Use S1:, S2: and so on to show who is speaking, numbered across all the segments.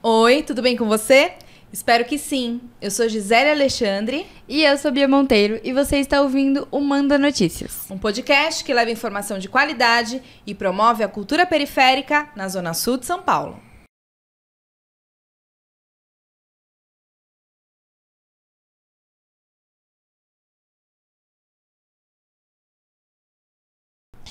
S1: Oi, tudo bem com você? Espero que sim. Eu sou Gisele Alexandre.
S2: E eu sou Bia Monteiro e você está ouvindo o Manda Notícias.
S1: Um podcast que leva informação de qualidade e promove a cultura periférica na Zona Sul de São Paulo.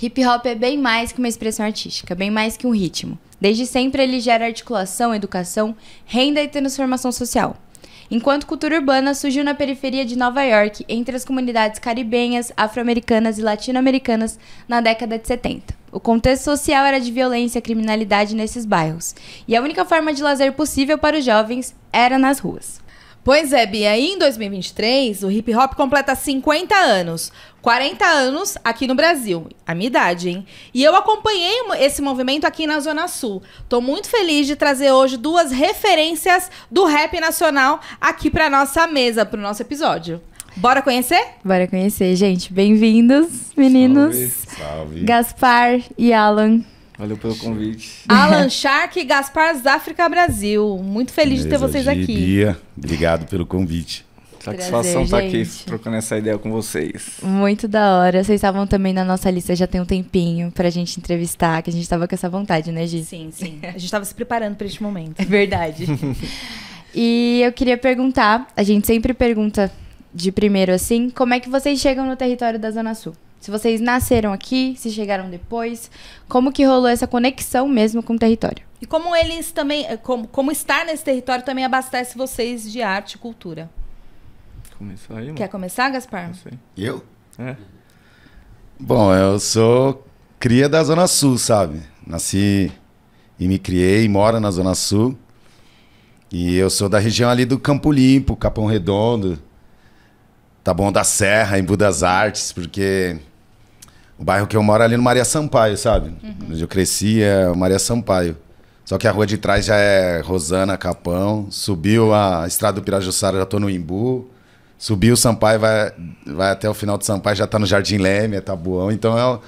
S2: Hip hop é bem mais que uma expressão artística, bem mais que um ritmo. Desde sempre ele gera articulação, educação, renda e transformação social. Enquanto cultura urbana surgiu na periferia de Nova York, entre as comunidades caribenhas, afro-americanas e latino-americanas na década de 70. O contexto social era de violência e criminalidade nesses bairros, e a única forma de lazer possível para os jovens era nas ruas.
S1: Pois é, Bia, e em 2023 o hip hop completa 50 anos, 40 anos aqui no Brasil, a minha idade, hein? E eu acompanhei esse movimento aqui na Zona Sul. Tô muito feliz de trazer hoje duas referências do rap nacional aqui pra nossa mesa, pro nosso episódio. Bora conhecer?
S2: Bora conhecer, gente. Bem-vindos, meninos.
S3: Salve.
S2: Gaspar e Alan.
S3: Valeu pelo convite.
S1: Alan Shark e Gaspar Záfrica Brasil. Muito feliz de ter vocês aqui.
S3: Bia, obrigado pelo convite.
S2: Prazer,
S3: Satisfação estar aqui
S2: gente.
S3: trocando essa ideia com vocês.
S2: Muito da hora. Vocês estavam também na nossa lista já tem um tempinho pra gente entrevistar, que a gente tava com essa vontade, né, Gi?
S1: Sim, sim. A gente tava se preparando pra este momento.
S2: É verdade. E eu queria perguntar, a gente sempre pergunta de primeiro assim, como é que vocês chegam no território da Zona Sul? Se vocês nasceram aqui, se chegaram depois, como que rolou essa conexão mesmo com o território?
S1: E como eles também, como estar nesse território também abastece vocês de arte e cultura.
S3: Começou aí, mano?
S1: Quer começar, Gaspar?
S3: Não sei.
S4: Eu?
S3: É.
S4: Bom, eu sou cria da Zona Sul, sabe? Nasci e me criei, moro na Zona Sul. E eu sou da região ali do Campo Limpo, Capão Redondo, Taboão da Serra, Embu das Artes, porque o bairro que eu moro é ali no Maria Sampaio, sabe? Onde eu cresci é o Maria Sampaio. Só que a rua de trás já é Rosana, Capão. Subiu a Estrada do Pirajussara, já tô no Embu. Subiu o Sampaio, vai até o final do Sampaio, já tá no Jardim Leme, é Taboão. Então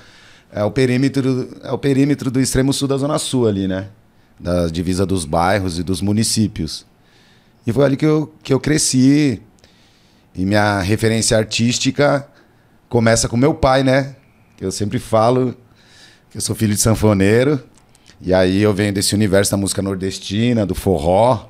S4: é o perímetro do extremo sul da Zona Sul ali, né? Da divisa dos bairros e dos municípios. E foi ali que eu cresci. E minha referência artística começa com meu pai, né? Eu sempre falo que eu sou filho de sanfoneiro. E aí eu venho desse universo da música nordestina, do forró,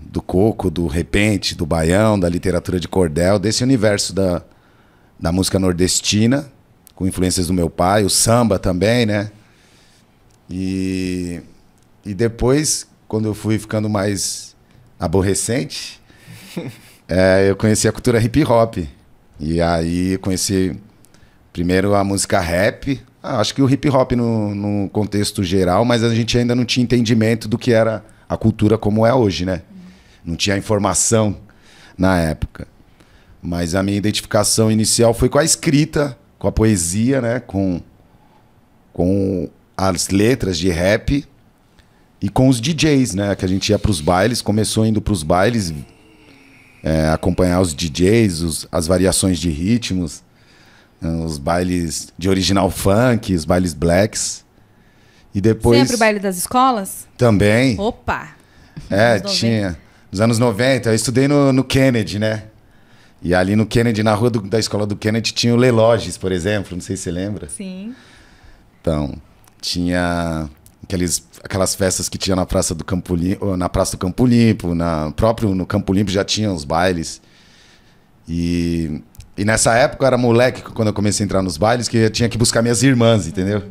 S4: do coco, do repente, do baião, da literatura de cordel, desse universo da música nordestina, com influências do meu pai, o samba também, né? E depois, quando eu fui ficando mais aborrecente, eu conheci a cultura hip hop. E aí eu conheci primeiro a música rap, acho que o hip hop no contexto geral, mas a gente ainda não tinha entendimento do que era a cultura como é hoje, né? Não tinha informação na época. Mas a minha identificação inicial foi com a escrita, com a poesia, né? Com as letras de rap e com os DJs, né? Que a gente ia para os bailes, começou indo para os bailes, acompanhar os DJs, as variações de ritmos, os bailes de original funk, os bailes blacks. E depois...
S1: Sempre o baile das escolas?
S4: Também.
S1: Opa!
S4: Tinha. Nos anos 90, eu estudei no Kennedy, né? E ali no Kennedy, na rua da escola do Kennedy, tinha o Leloges, por exemplo. Não sei se você lembra.
S1: Sim.
S4: Então, tinha aquelas festas que tinha na Praça do Campo Limpo, no Campo Limpo já tinha os bailes. E nessa época eu era moleque, quando eu comecei a entrar nos bailes, que eu tinha que buscar minhas irmãs, entendeu?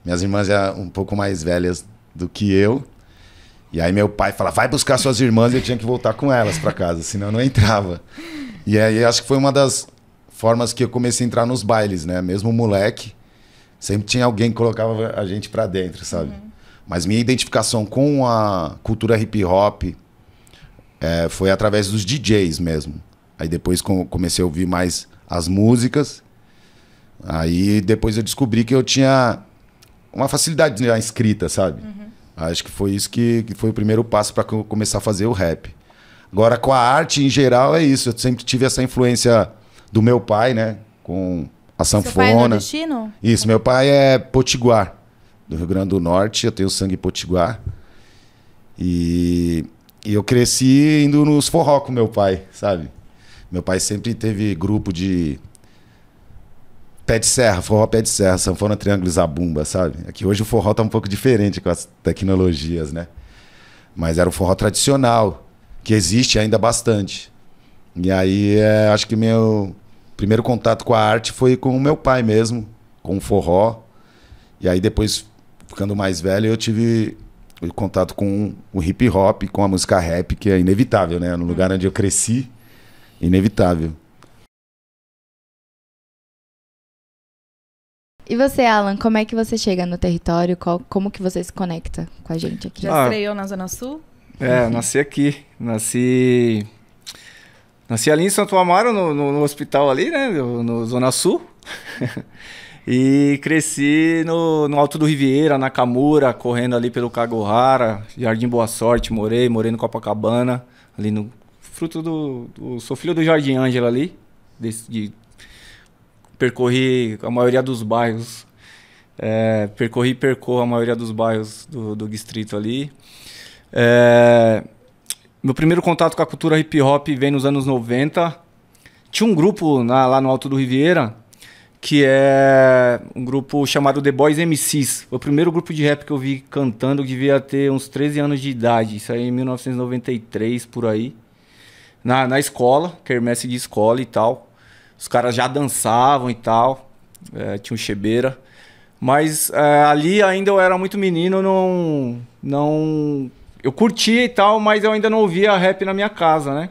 S4: Minhas irmãs já um pouco mais velhas do que eu. E aí meu pai falava, vai buscar suas irmãs, e eu tinha que voltar com elas para casa, senão eu não entrava. E aí acho que foi uma das formas que eu comecei a entrar nos bailes, né? Mesmo moleque, sempre tinha alguém que colocava a gente para dentro, sabe? Mas minha identificação com a cultura hip hop foi através dos DJs mesmo. Aí depois comecei a ouvir mais as músicas. Aí depois eu descobri que eu tinha uma facilidade na escrita, sabe? Acho que foi isso que foi o primeiro passo para começar a fazer o rap. Agora, com a arte em geral, é isso. Eu sempre tive essa influência do meu pai, né? Com a sanfona.
S1: Seu pai é nordestino?
S4: Isso, meu pai é potiguar. do Rio Grande do Norte, eu tenho sangue potiguar. E eu cresci indo nos forró com meu pai, sabe? Meu pai sempre teve grupo de pé de serra, forró pé de serra, sanfona, triângulo e zabumba, sabe? Aqui hoje o forró tá um pouco diferente com as tecnologias, né? Mas era o forró tradicional, que existe ainda bastante. E aí, acho que meu primeiro contato com a arte foi com o meu pai mesmo, com o forró. E aí depois, ficando mais velho, eu tive contato com o hip hop, com a música rap, que é inevitável, né? No lugar onde eu cresci, inevitável.
S2: E você, Alan, como é que você chega no território? Como que você se conecta com a gente aqui?
S1: Já estreou na Zona Sul?
S3: Nasci aqui. Nasci ali em Santo Amaro, no hospital ali, né? No Zona Sul. E cresci no Alto do Riviera, na Camura, correndo ali pelo Cagohara, Jardim Boa Sorte, morei no Copacabana, ali no fruto sou filho do Jardim Ângela ali, percorri a maioria dos bairros, percorro a maioria dos bairros do distrito ali. Meu primeiro contato com a cultura hip hop vem nos anos 90. Tinha um grupo lá no Alto do Riviera, que é um grupo chamado The Boys MCs. Foi o primeiro grupo de rap que eu vi cantando, devia ter uns 13 anos de idade. Isso aí em 1993, por aí. Na escola, quermesse de escola e tal. Os caras já dançavam e tal. Tinha um chebeira. Mas ali ainda eu era muito menino, eu curtia e tal, mas eu ainda não ouvia rap na minha casa, né?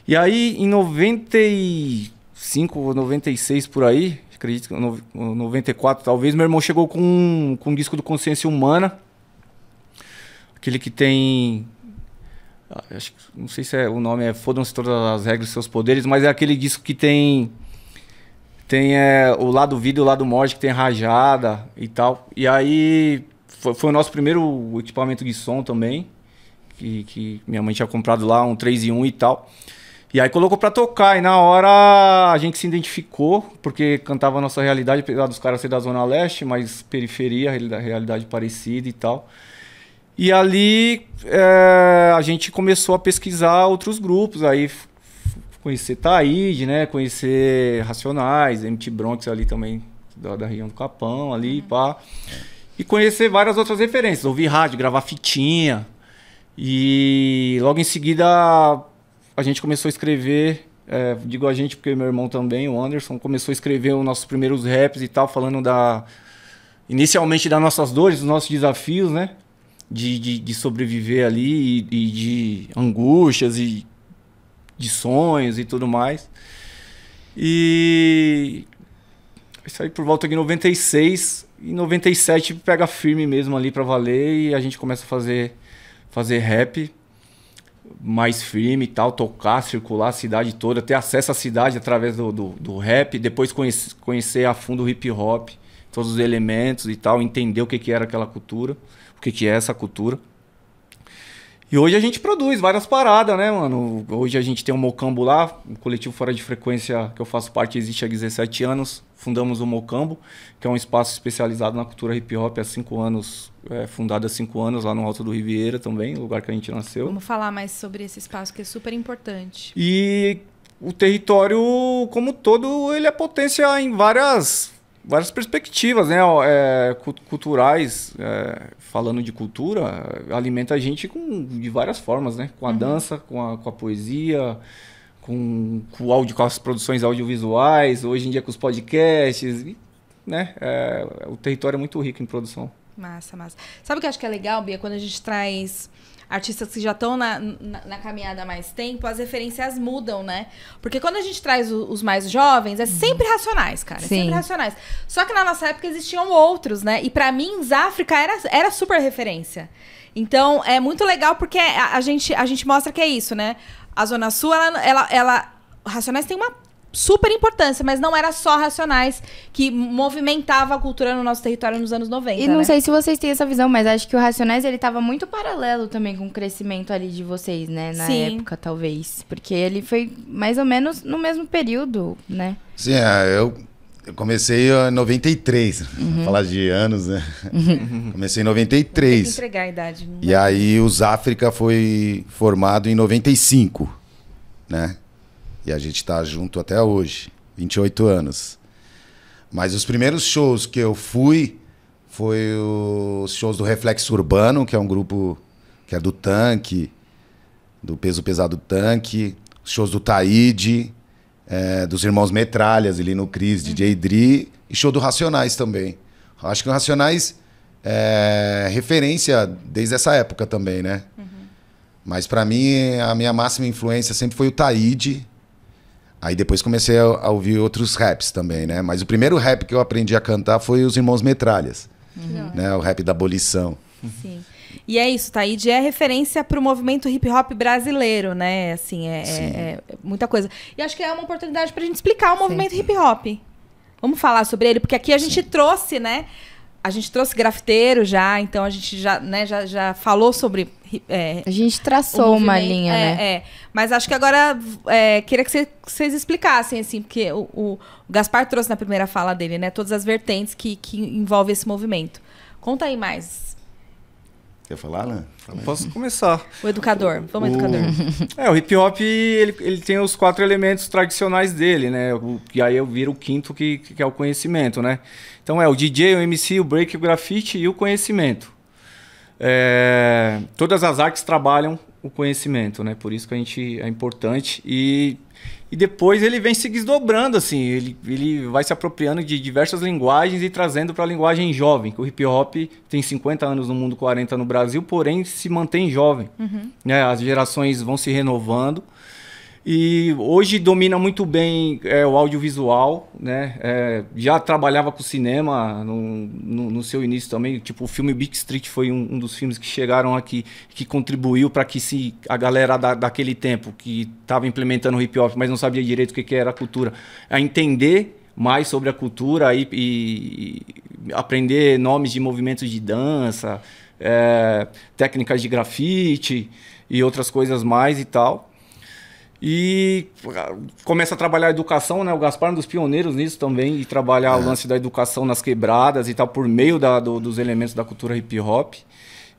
S3: E aí, em 95 ou 96, por aí, acredito que 94 talvez, meu irmão chegou com um disco do Consciência Humana. Aquele que tem... não sei se o nome Fodam-se Todas as Regras e Seus Poderes, mas é aquele disco que tem o lado vida e o lado morte, que tem rajada e tal. E aí foi o nosso primeiro equipamento de som também, que minha mãe tinha comprado lá, um 3 em 1 e tal. E aí colocou pra tocar, e na hora a gente se identificou, porque cantava a nossa realidade, apesar dos caras ser da Zona Leste, mas periferia, realidade parecida e tal. E ali a gente começou a pesquisar outros grupos, aí conhecer Taíde, né? Conhecer Racionais, MT Bronx ali também, da região do Capão, ali, pá. E conhecer várias outras referências, ouvir rádio, gravar fitinha. E logo em seguida a gente começou a escrever, digo a gente porque meu irmão também, o Anderson, começou a escrever os nossos primeiros raps e tal, falando inicialmente das nossas dores, dos nossos desafios, né? De sobreviver ali e de angústias e de sonhos e tudo mais. E isso aí por volta de 96, e 97 pega firme mesmo ali pra valer, e a gente começa a fazer rap mais firme e tal, tocar, circular a cidade toda, ter acesso à cidade através do rap, depois conhecer a fundo o hip hop, todos os elementos e tal, entender o que era aquela cultura, o que é essa cultura. E hoje a gente produz várias paradas, né, mano? Hoje a gente tem um Mocambo lá, um coletivo Fora de Frequência que eu faço parte, existe há 17 anos. Fundamos o Mocambo, que é um espaço especializado na cultura hip hop há 5 anos, fundado há 5 anos lá no Alto do Riviera também, lugar que a gente nasceu.
S1: Vamos falar mais sobre esse espaço, que é super importante.
S3: E o território, como todo, ele é potência em várias perspectivas, né? Culturais, falando de cultura, alimenta a gente de várias formas, né? Com a dança, com a poesia, com as produções audiovisuais, hoje em dia com os podcasts, né? O território é muito rico em produção.
S1: Massa. Sabe o que eu acho que é legal, Bia? Quando a gente traz artistas que já estão na caminhada há mais tempo, as referências mudam, né? Porque quando a gente traz os mais jovens, é sempre Racionais, cara. É sempre Racionais. Só que na nossa época existiam outros, né? E pra mim, Záfrica era super referência. Então, é muito legal porque a gente mostra que é isso, né? A Zona Sul, Racionais tem uma super importância, mas não era só Racionais que movimentava a cultura no nosso território nos anos 90,
S2: E não sei se vocês têm essa visão, mas acho que o Racionais, ele tava muito paralelo também com o crescimento ali de vocês, né? Na época, talvez. Porque ele foi mais ou menos no mesmo período, né?
S4: Sim, Eu comecei em 93, falar de anos, né? Comecei em
S1: Tem que
S4: 93.
S1: entregar a idade. Não
S4: E
S1: vai.
S4: aí os África foi formado em 95, né? E a gente tá junto até hoje, 28 anos. Mas os primeiros shows que eu fui foi os shows do Reflexo Urbano, que é um grupo que é do Tanque, do Peso Pesado Tanque, os shows do Taíde, dos Irmãos Metralhas, ali no Cris, DJ Dri, e show do Racionais também. Acho que o Racionais é referência desde essa época também, né? Mas pra mim, a minha máxima influência sempre foi o Taíde. Aí depois comecei a ouvir outros raps também, né? Mas o primeiro rap que eu aprendi a cantar foi os Irmãos Metralhas, né? O rap da abolição.
S1: Sim. E é isso, Taíde é referência para o movimento hip hop brasileiro, né? Assim, é muita coisa. E acho que é uma oportunidade para a gente explicar o movimento hip hop. Vamos falar sobre ele, porque aqui a gente trouxe, né? A gente trouxe grafiteiro já, então a gente já, né, já falou sobre.
S2: A gente traçou uma linha, né?
S1: Mas acho que agora queria que vocês explicassem, assim, porque o Gaspar trouxe na primeira fala dele, né? Todas as vertentes que envolvem esse movimento. Conta aí mais.
S4: Quer falar, né? Fala aí.
S3: Posso começar.
S1: O educador. Vamos, educador.
S3: O hip hop, ele tem os 4 elementos tradicionais dele, né? E aí eu viro o quinto, que é o conhecimento, né? Então o DJ, o MC, o break, o grafite e o conhecimento. Todas as artes trabalham o conhecimento, né? Por isso que é importante. E depois ele vem se desdobrando, assim. Ele vai se apropriando de diversas linguagens e trazendo para a linguagem jovem. Que o hip hop tem 50 anos no mundo, 40 no Brasil, porém se mantém jovem. Né? As gerações vão se renovando. E hoje domina muito bem o audiovisual, né? Já trabalhava com cinema no seu início também. Tipo, o filme Beat Street foi um dos filmes que chegaram aqui, que contribuiu para que a galera daquele tempo, que estava implementando o hip hop, mas não sabia direito o que era a cultura, a entender mais sobre a cultura e aprender nomes de movimentos de dança, técnicas de grafite e outras coisas mais e tal. E começa a trabalhar a educação, né? O Gaspar é um dos pioneiros nisso também, e trabalhar o lance da educação nas quebradas e tal, por meio dos elementos da cultura hip hop.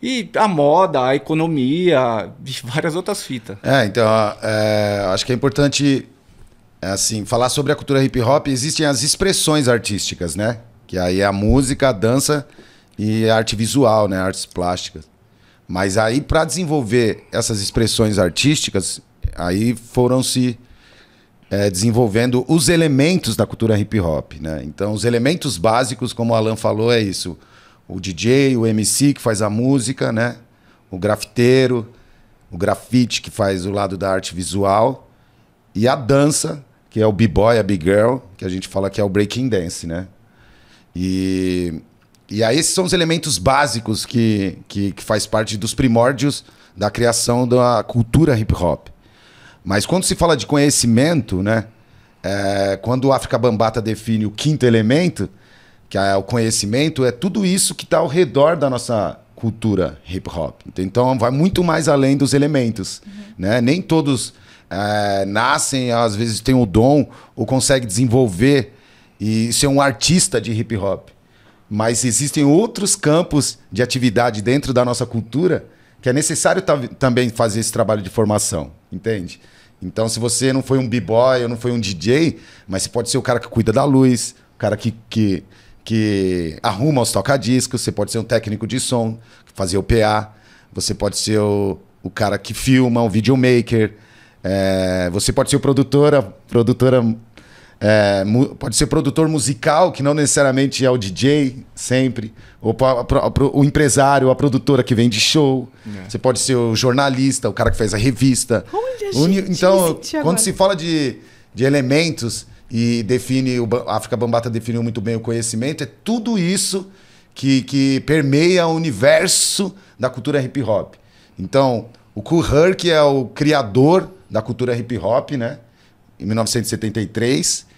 S3: E a moda, a economia, várias outras fitas.
S4: Então, acho que é importante assim, falar sobre a cultura hip hop. Existem as expressões artísticas, né? Que aí é a música, a dança e a arte visual, né? Artes plásticas. Mas aí, para desenvolver essas expressões artísticas, aí foram se desenvolvendo os elementos da cultura hip hop, né? Então, os elementos básicos, como o Alan falou, é isso. O DJ, o MC que faz a música, né? O grafiteiro, o grafite que faz o lado da arte visual e a dança, que é o b-boy, a b-girl, que a gente fala que é o breaking dance, né? E aí esses são os elementos básicos que faz parte dos primórdios da criação da cultura hip hop. Mas quando se fala de conhecimento, né? Quando o África Bambaataa define o quinto elemento, que é o conhecimento, é tudo isso que está ao redor da nossa cultura hip hop. Então vai muito mais além dos elementos, né? Nem todos nascem, às vezes têm o dom ou conseguem desenvolver e ser um artista de hip hop. Mas existem outros campos de atividade dentro da nossa cultura que é necessário também fazer esse trabalho de formação, entende? Então, se você não foi um b-boy ou não foi um DJ, mas você pode ser o cara que cuida da luz, o cara que arruma os toca-discos, você pode ser um técnico de som, fazer o PA, você pode ser o cara que filma, o videomaker, você pode ser o produtora, pode ser produtor musical, que não necessariamente é o DJ, sempre. Ou o empresário, a produtora que vende show. Você pode ser o jornalista, o cara que faz a revista. Então, quando se fala de elementos e define, o África Bambaataa definiu muito bem o conhecimento, é tudo isso que permeia o universo da cultura hip hop. Então, o Kool Herc é o criador da cultura hip hop, né? Em 1973.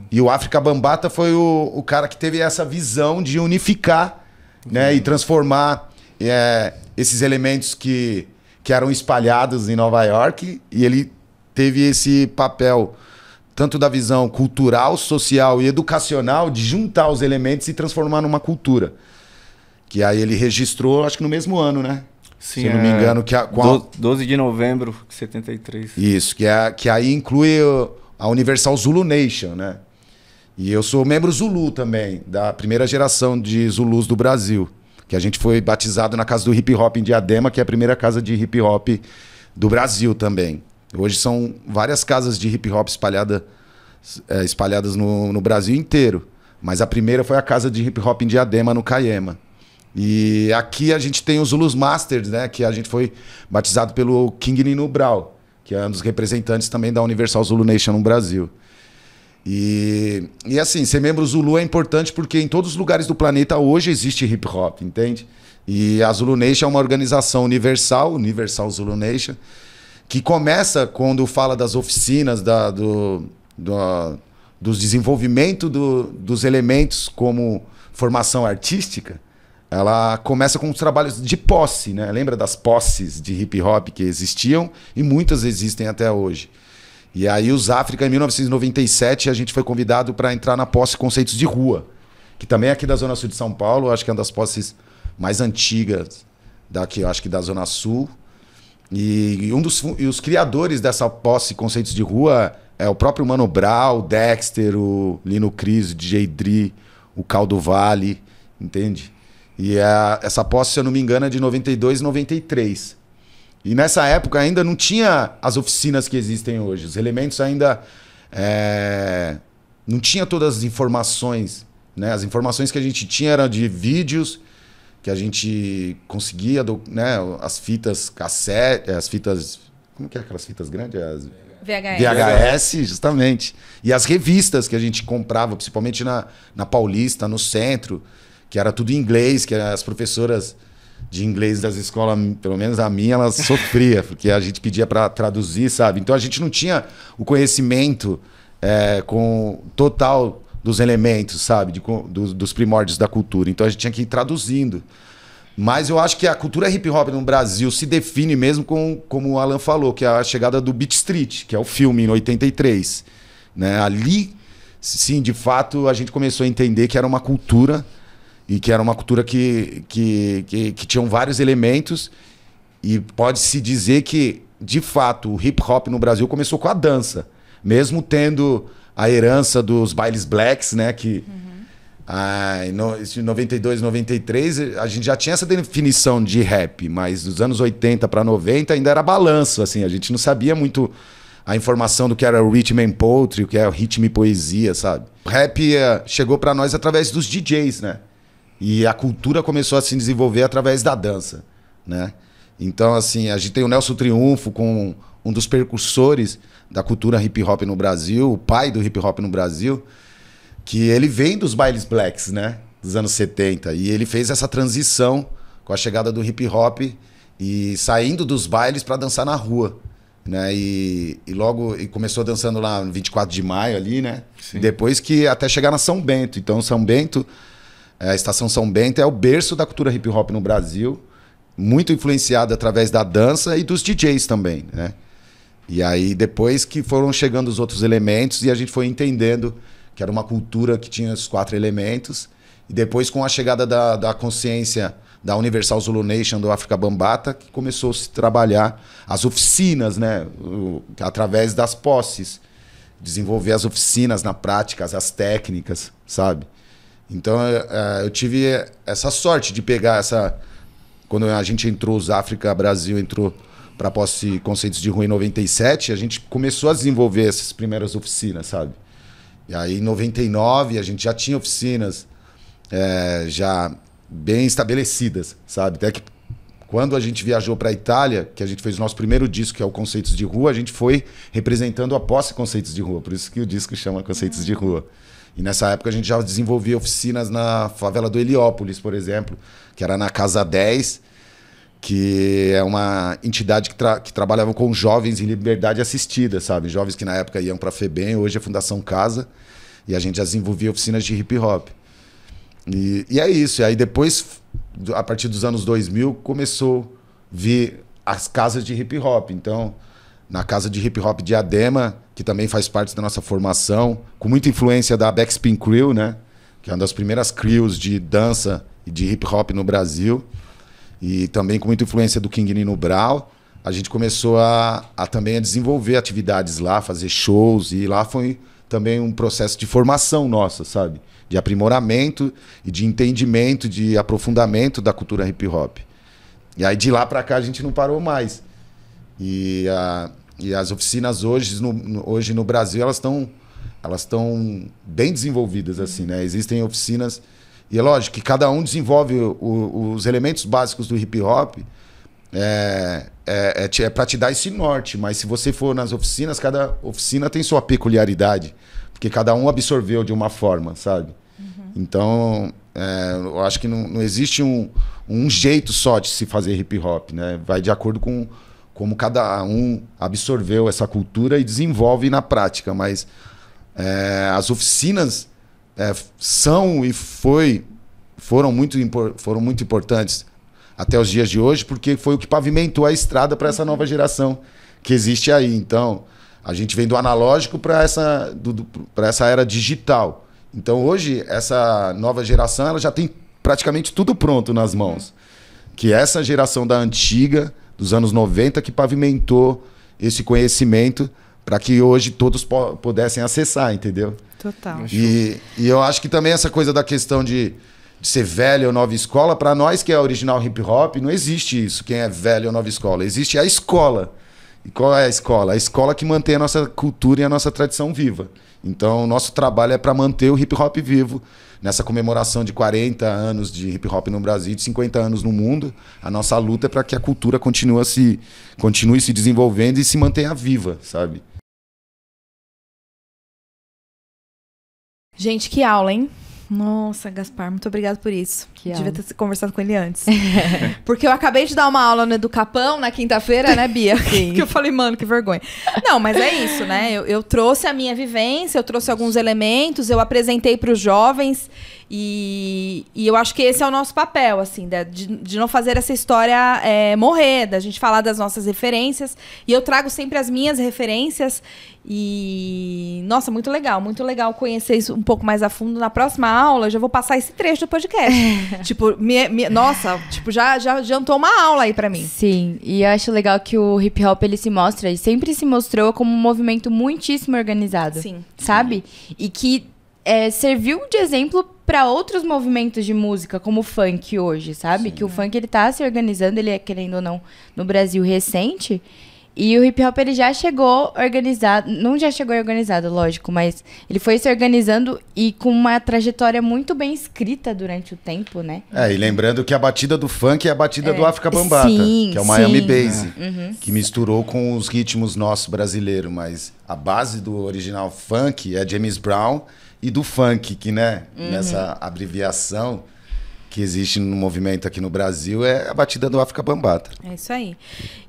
S4: E o África Bambaataa foi o cara que teve essa visão de unificar, né, e transformar esses elementos que eram espalhados em Nova York. E ele teve esse papel tanto da visão cultural, social e educacional, de juntar os elementos e transformar numa cultura. Que aí ele registrou, acho que no mesmo ano, né?
S3: Sim,
S4: se eu não me engano.
S3: 12 de novembro de 73.
S4: Isso, que aí inclui a Universal Zulu Nation, né? E eu sou membro Zulu também, da primeira geração de Zulus do Brasil. Que a gente foi batizado na casa do hip hop em Diadema, que é a primeira casa de hip hop do Brasil também. Hoje são várias casas de hip hop espalhadas no Brasil inteiro. Mas a primeira foi a casa de hip hop em Diadema, no Caiema. E aqui a gente tem os Zulus Masters, né? Que a gente foi batizado pelo King Nino Brau, que é um dos representantes também da Universal Zulu Nation no Brasil. E assim, ser membro Zulu é importante porque em todos os lugares do planeta hoje existe hip hop, entende? E a Zulu Nation é uma organização Universal Zulu Nation, que começa quando fala das oficinas, dos desenvolvimento dos elementos como formação artística. Ela começa com os trabalhos de posse, né? Lembra das posses de hip hop que existiam e muitas existem até hoje. E aí os África, em 1997, a gente foi convidado para entrar na posse Conceitos de Rua, que também é aqui da Zona Sul de São Paulo, acho que é uma das posses mais antigas daqui, acho que da Zona Sul. E os criadores dessa posse Conceitos de Rua é o próprio Mano Brown, o Dexter, o Lino Cris, o DJ Dri, o Caldo Vale, entende? E essa posse, se eu não me engano, é de 92 e 93. E nessa época ainda não tinha as oficinas que existem hoje. Os elementos ainda não tinha todas as informações, né? As informações que a gente tinha eram de vídeos que a gente conseguia, né? As fitas cassete, as fitas... Como que é aquelas fitas grandes? VHS, justamente. E as revistas que a gente comprava, principalmente na Paulista, no centro, que era tudo em inglês, que as professoras de inglês das escolas, pelo menos a minha, ela sofria, porque a gente pedia para traduzir, sabe? Então a gente não tinha o conhecimento com total dos elementos, sabe? Dos primórdios da cultura. Então a gente tinha que ir traduzindo. Mas eu acho que a cultura hip hop no Brasil se define mesmo como o Alan falou, que é a chegada do Beat Street, que é o filme em 83. Né? Ali, sim, de fato, a gente começou a entender que era uma cultura. E que era uma cultura que tinham vários elementos. E pode-se dizer que, de fato, o hip-hop no Brasil começou com a dança. Mesmo tendo a herança dos bailes blacks, né? Que em 92, 93, a gente já tinha essa definição de rap. Mas dos anos 80 para 90 ainda era balanço. Assim, a gente não sabia muito a informação do que era o rhythm and poetry, o que é o ritmo e poesia, sabe? O rap chegou para nós através dos DJs, né? E a cultura começou a se desenvolver através da dança, né? Então, assim, a gente tem o Nelson Triunfo com um dos precursores da cultura hip hop no Brasil, o pai do hip hop no Brasil, que ele vem dos bailes blacks, né? Dos anos 70. E ele fez essa transição com a chegada do hip hop e saindo dos bailes para dançar na rua, né? E começou dançando lá no 24 de maio ali, né? Sim. Depois que até chegar na São Bento. Então, São Bento... A Estação São Bento é o berço da cultura hip hop no Brasil, muito influenciada através da dança e dos DJs também, né? E aí depois que foram chegando os outros elementos e a gente foi entendendo que era uma cultura que tinha os 4 elementos. E depois com a chegada da consciência da Universal Zulu Nation do África Bambata, que começou a se trabalhar as oficinas, né? Através das posses, desenvolver as oficinas na prática, as técnicas, sabe? Então eu tive essa sorte de pegar quando a gente entrou, os África Brasil entrou para a posse Conceitos de Rua em 97, a gente começou a desenvolver essas primeiras oficinas, sabe? E aí em 99 a gente já tinha oficinas já bem estabelecidas, sabe? Até que quando a gente viajou para a Itália, que a gente fez o nosso primeiro disco, que é o Conceitos de Rua, a gente foi representando a posse Conceitos de Rua, por isso que o disco chama Conceitos de Rua. E nessa época a gente já desenvolvia oficinas na favela do Heliópolis, por exemplo, que era na Casa 10, que é uma entidade que trabalhava com jovens em liberdade assistida, sabe? Jovens que na época iam para a FEBEM, hoje é Fundação Casa, e a gente já desenvolvia oficinas de hip hop. E é isso. E aí depois, a partir dos anos 2000, começou a vir as casas de hip hop. Então, na Casa de Hip Hop Diadema, que também faz parte da nossa formação, com muita influência da Backspin Crew, né? Que é uma das primeiras crews de dança e de hip hop no Brasil. E também com muita influência do King Nino Brau. A gente começou também a desenvolver atividades lá, fazer shows. E lá foi também um processo de formação nossa, sabe? De aprimoramento e de entendimento, de aprofundamento da cultura hip hop. E aí de lá pra cá a gente não parou mais. E as oficinas hoje no Brasil, elas estão bem desenvolvidas, assim, né? Existem oficinas... E é lógico que cada um desenvolve os elementos básicos do hip hop para te dar esse norte. Mas se você for nas oficinas, cada oficina tem sua peculiaridade. Porque cada um absorveu de uma forma, sabe? Então, eu acho que não existe um jeito só de se fazer hip hop, né? Vai de acordo com como cada um absorveu essa cultura e desenvolve na prática. Mas as oficinas são e foram muito importantes até os dias de hoje, porque foi o que pavimentou a estrada para essa nova geração que existe aí. Então, a gente vem do analógico para essa era digital. Então, hoje, essa nova geração ela já tem praticamente tudo pronto nas mãos. Que é essa geração da antiga, dos anos 90, que pavimentou esse conhecimento para que hoje todos pudessem acessar, entendeu?
S1: Total.
S4: E eu acho que também essa coisa da questão de ser velho ou nova escola, para nós que é original hip hop, não existe isso, quem é velho ou nova escola. Existe a escola. E qual é a escola? A escola que mantém a nossa cultura e a nossa tradição viva. Então, o nosso trabalho é para manter o hip hop vivo. Nessa comemoração de 40 anos de hip hop no Brasil e de 50 anos no mundo, a nossa luta é para que a cultura continue se desenvolvendo e se mantenha viva, sabe?
S1: Gente, que aula, hein? Nossa, Gaspar, muito obrigado por isso. Devia ter conversado com ele antes. Porque eu acabei de dar uma aula no Educapão na quinta-feira, né, Bia? Sim. Que eu falei, mano, que vergonha. Não, mas é isso, né? Eu trouxe a minha vivência, eu trouxe alguns elementos, eu apresentei para os jovens e eu acho que esse é o nosso papel, assim, de não fazer essa história morrer, da gente falar das nossas referências. E eu trago sempre as minhas referências e... Nossa, muito legal conhecer isso um pouco mais a fundo. Na próxima aula, eu já vou passar esse trecho do podcast. Tipo, nossa, tipo, já adiantou uma aula aí pra mim.
S2: Sim, e eu acho legal que o hip hop, ele se mostra, e sempre se mostrou como um movimento muitíssimo organizado.
S1: Sim.
S2: Sabe? E que serviu de exemplo para outros movimentos de música, como o funk hoje, sabe? Sim, que o funk, ele tá se organizando, ele é, querendo ou não, no Brasil recente. E o hip hop, ele já chegou organizado, não já chegou organizado, lógico, mas ele foi se organizando e com uma trajetória muito bem escrita durante o tempo, né?
S4: E lembrando que a batida do funk é a batida do África Bambata,
S2: sim,
S4: que é o Miami
S2: sim.
S4: Bass, que misturou com os ritmos nossos brasileiros, mas a base do original funk é James Brown e do funk, que, né, nessa abreviação que existe no movimento aqui no Brasil, é a batida do África Bambata.
S1: É isso aí.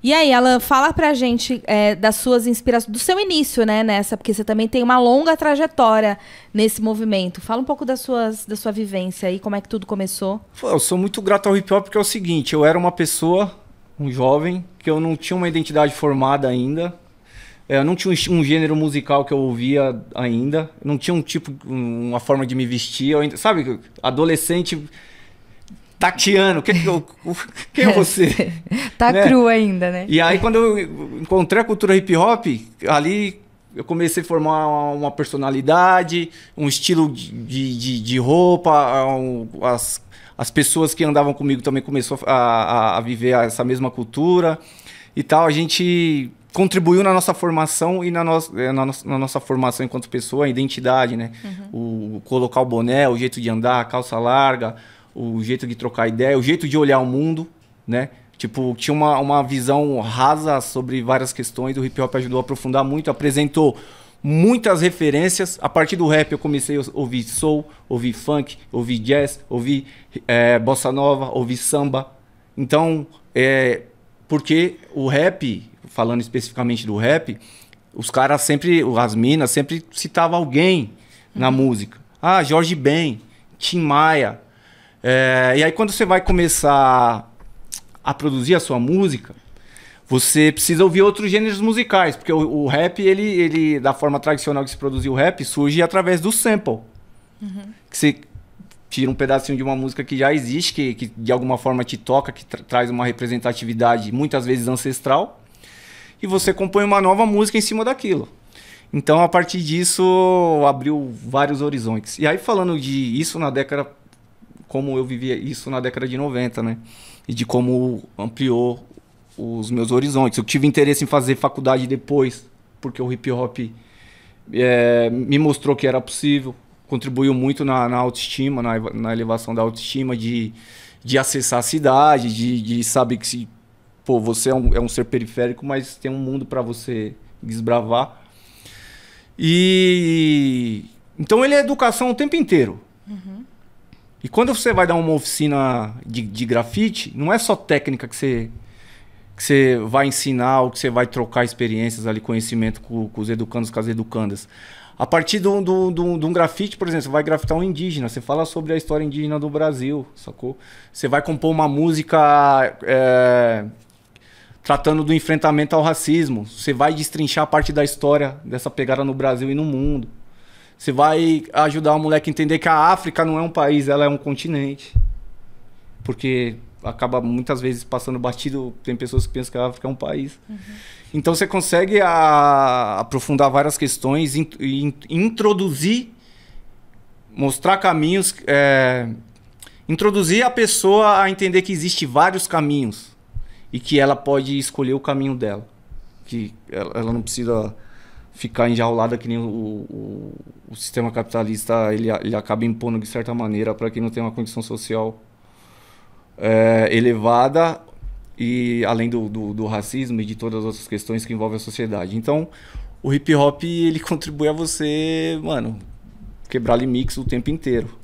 S1: E aí, Alan, fala pra gente das suas inspirações, do seu início, né, nessa, porque você também tem uma longa trajetória nesse movimento. Fala um pouco da sua vivência aí, como é que tudo começou.
S3: Eu sou muito grato ao hip hop porque é o seguinte, eu era uma pessoa, um jovem, que eu não tinha uma identidade formada ainda, eu não tinha um gênero musical que eu ouvia ainda, não tinha uma forma de me vestir, eu ainda, sabe, adolescente... Tateando, quem é você?
S2: Tá
S3: né?
S2: Cru ainda, né?
S3: E aí, quando eu encontrei a cultura hip hop, ali eu comecei a formar uma personalidade, um estilo de roupa, as pessoas que andavam comigo também começaram a viver essa mesma cultura e tal. A gente contribuiu na nossa formação e na nossa formação enquanto pessoa, a identidade, né? O colocar o boné, o jeito de andar, a calça larga, o jeito de trocar ideia, o jeito de olhar o mundo, né? Tipo, tinha uma visão rasa sobre várias questões. O hip hop ajudou a aprofundar muito, apresentou muitas referências. A partir do rap eu comecei a ouvir soul, ouvir funk, ouvir jazz, ouvir bossa nova, ouvir samba. Então, porque o rap, falando especificamente do rap, os caras sempre, as minas sempre citavam alguém na música. Ah, Jorge Ben, Tim Maia. E aí quando você vai começar a produzir a sua música, você precisa ouvir outros gêneros musicais, porque o rap, ele, da forma tradicional que se produziu o rap, surge através do sample. Que você tira um pedacinho de uma música que já existe, que de alguma forma te toca, que traz uma representatividade muitas vezes ancestral, e você compõe uma nova música em cima daquilo. Então, a partir disso, abriu vários horizontes. E aí, falando de isso na década, como eu vivia isso na década de 90, né? E de como ampliou os meus horizontes. Eu tive interesse em fazer faculdade depois, porque o hip hop me mostrou que era possível, contribuiu muito na autoestima, na elevação da autoestima, de acessar a cidade, de saber que pô, você é um ser periférico, mas tem um mundo para você desbravar. E então ele é educação o tempo inteiro. E quando você vai dar uma oficina de grafite, não é só técnica que você vai ensinar ou que você vai trocar experiências ali, conhecimento com os educandos, com as educandas. A partir de um grafite, por exemplo, você vai grafitar um indígena, você fala sobre a história indígena do Brasil, sacou? Você vai compor uma música tratando do enfrentamento ao racismo. Você vai destrinchar parte da história dessa pegada no Brasil e no mundo. Você vai ajudar o moleque a entender que a África não é um país, ela é um continente. Porque acaba muitas vezes passando batido, tem pessoas que pensam que a África é um país. Então você consegue aprofundar várias questões, introduzir, mostrar caminhos, introduzir a pessoa a entender que existe vários caminhos e que ela pode escolher o caminho dela. Que ela não precisa ficar enjaulada que nem o sistema capitalista ele acaba impondo de certa maneira para quem não tem uma condição social elevada, e além do racismo e de todas as outras questões que envolvem a sociedade. Então, o hip hop, ele contribui a você, mano, quebrar limites o tempo inteiro.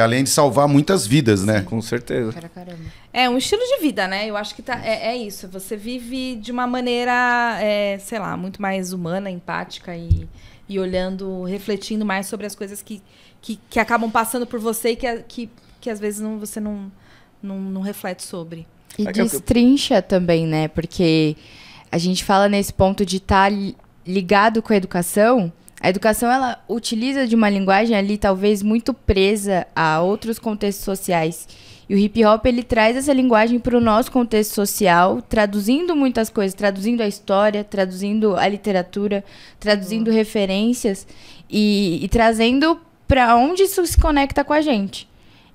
S4: Além de salvar muitas vidas, né?
S3: Com certeza.
S2: Caramba.
S1: É um estilo de vida, né? Eu acho que é isso. Você vive de uma maneira, sei lá, muito mais humana, empática e olhando, refletindo mais sobre as coisas que acabam passando por você e que às vezes você não reflete sobre.
S2: E destrincha também, né? Porque a gente fala nesse ponto de estar ligado com a educação. A educação, ela utiliza de uma linguagem ali, talvez, muito presa a outros contextos sociais. E o hip hop, ele traz essa linguagem para o nosso contexto social, traduzindo muitas coisas, traduzindo a história, traduzindo a literatura, traduzindo referências e trazendo para onde isso se conecta com a gente.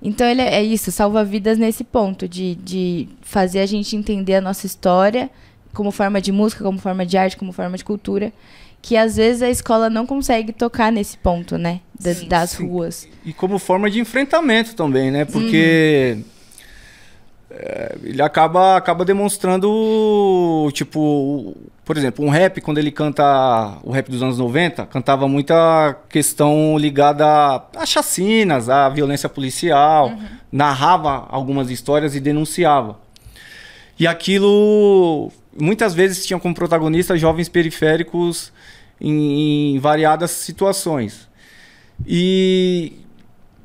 S2: Então, ele é isso, salva vidas nesse ponto, de fazer a gente entender a nossa história como forma de música, como forma de arte, como forma de cultura, que às vezes a escola não consegue tocar nesse ponto, né? Das ruas.
S3: E como forma de enfrentamento também, né? Porque ele acaba demonstrando, tipo, por exemplo, um rap, quando ele canta o rap dos anos 90, cantava muita questão ligada a chacinas, a violência policial, narrava algumas histórias e denunciava. E aquilo, muitas vezes, tinha como protagonista jovens periféricos em variadas situações. E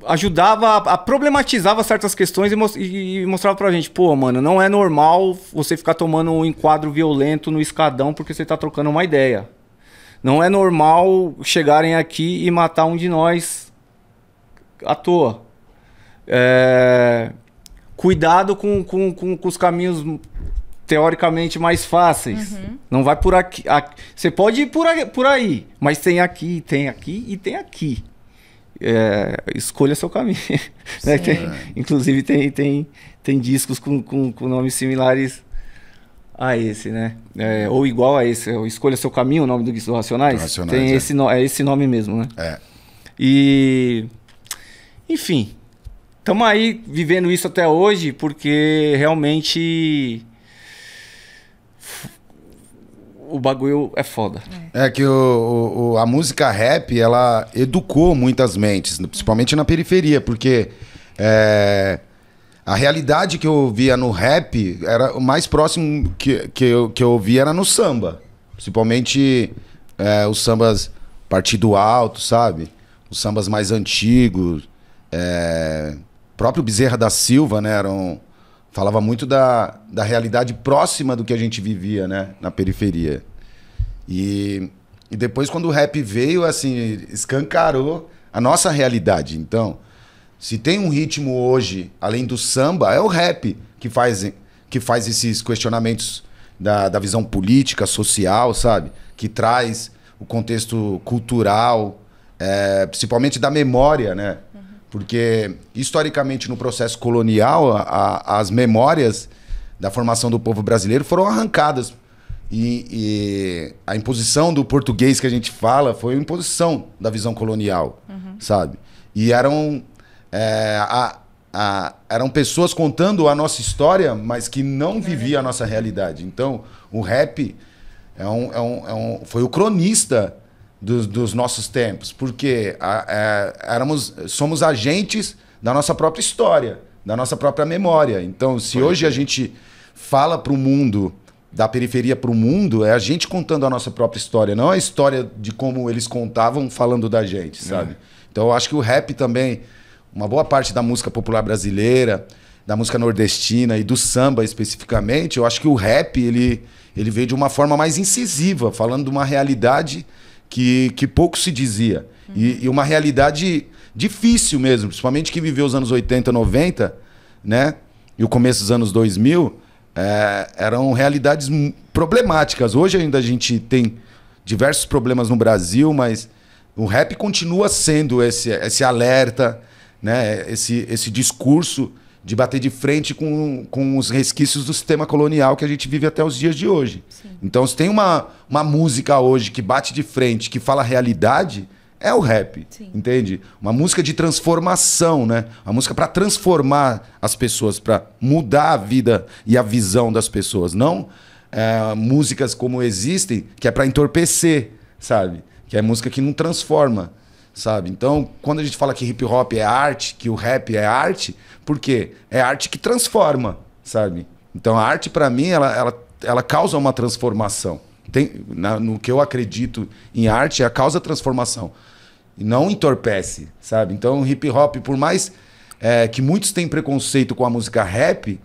S3: ajudava, problematizava certas questões e mostrava pra gente, pô, mano, não é normal você ficar tomando um enquadro violento no escadão porque você tá trocando uma ideia. Não é normal chegarem aqui e matar um de nós à toa. Cuidado com os caminhos teoricamente mais fáceis. Não vai por aqui. Você pode ir por aí, mas tem aqui e tem aqui. Escolha seu caminho. Né? Inclusive tem discos com nomes similares a esse, né? Ou igual a esse. Escolha seu caminho, o nome do disco do Racionais. Tem esse nome mesmo, né? E enfim, estamos aí vivendo isso até hoje porque realmente o bagulho é foda.
S4: É que a música rap, ela educou muitas mentes, principalmente na periferia, porque a realidade que eu via no rap, era o mais próximo que eu via era no samba. Principalmente os sambas partido alto, sabe? Os sambas mais antigos. Próprio Bezerra da Silva, né? falava muito da realidade próxima do que a gente vivia, né? Na periferia. E depois, quando o rap veio, assim, escancarou a nossa realidade. Então, se tem um ritmo hoje, além do samba, é o rap que faz esses questionamentos da visão política, social, sabe? Que traz o contexto cultural, principalmente da memória, né? Porque, historicamente, no processo colonial, as memórias da formação do povo brasileiro foram arrancadas. E a imposição do português que a gente fala foi uma imposição da visão colonial, sabe? E eram pessoas contando a nossa história, mas que não viviam a nossa realidade. Então, o rap foi o cronista dos nossos tempos, porque somos agentes da nossa própria história, da nossa própria memória. Então, se hoje a gente fala para o mundo, da periferia para o mundo, é a gente contando a nossa própria história, não a história de como eles contavam falando da gente, sabe? Então, eu acho que o rap também, uma boa parte da música popular brasileira, da música nordestina e do samba especificamente, eu acho que o rap ele veio de uma forma mais incisiva, falando de uma realidade que pouco se dizia. E uma realidade difícil mesmo, principalmente quem viveu os anos 80, 90, né? E o começo dos anos 2000, eram realidades problemáticas. Hoje ainda a gente tem diversos problemas no Brasil, mas o rap continua sendo esse alerta, né? Esse discurso de bater de frente com os resquícios do sistema colonial que a gente vive até os dias de hoje. Sim. Então, se tem uma música hoje que bate de frente, que fala a realidade, é o rap. Sim. Entende? Uma música de transformação, né? Uma música para transformar as pessoas, para mudar a vida e a visão das pessoas. Não músicas como existem, que é para entorpecer, sabe? Que é música que não transforma, sabe? Então, quando a gente fala que hip hop é arte, que o rap é arte, por quê? É arte que transforma, sabe? Então, a arte, para mim, ela causa uma transformação. No que eu acredito em arte, a causa transformação. E não entorpece, sabe? Então, hip hop, por mais que muitos têm preconceito com a música rap,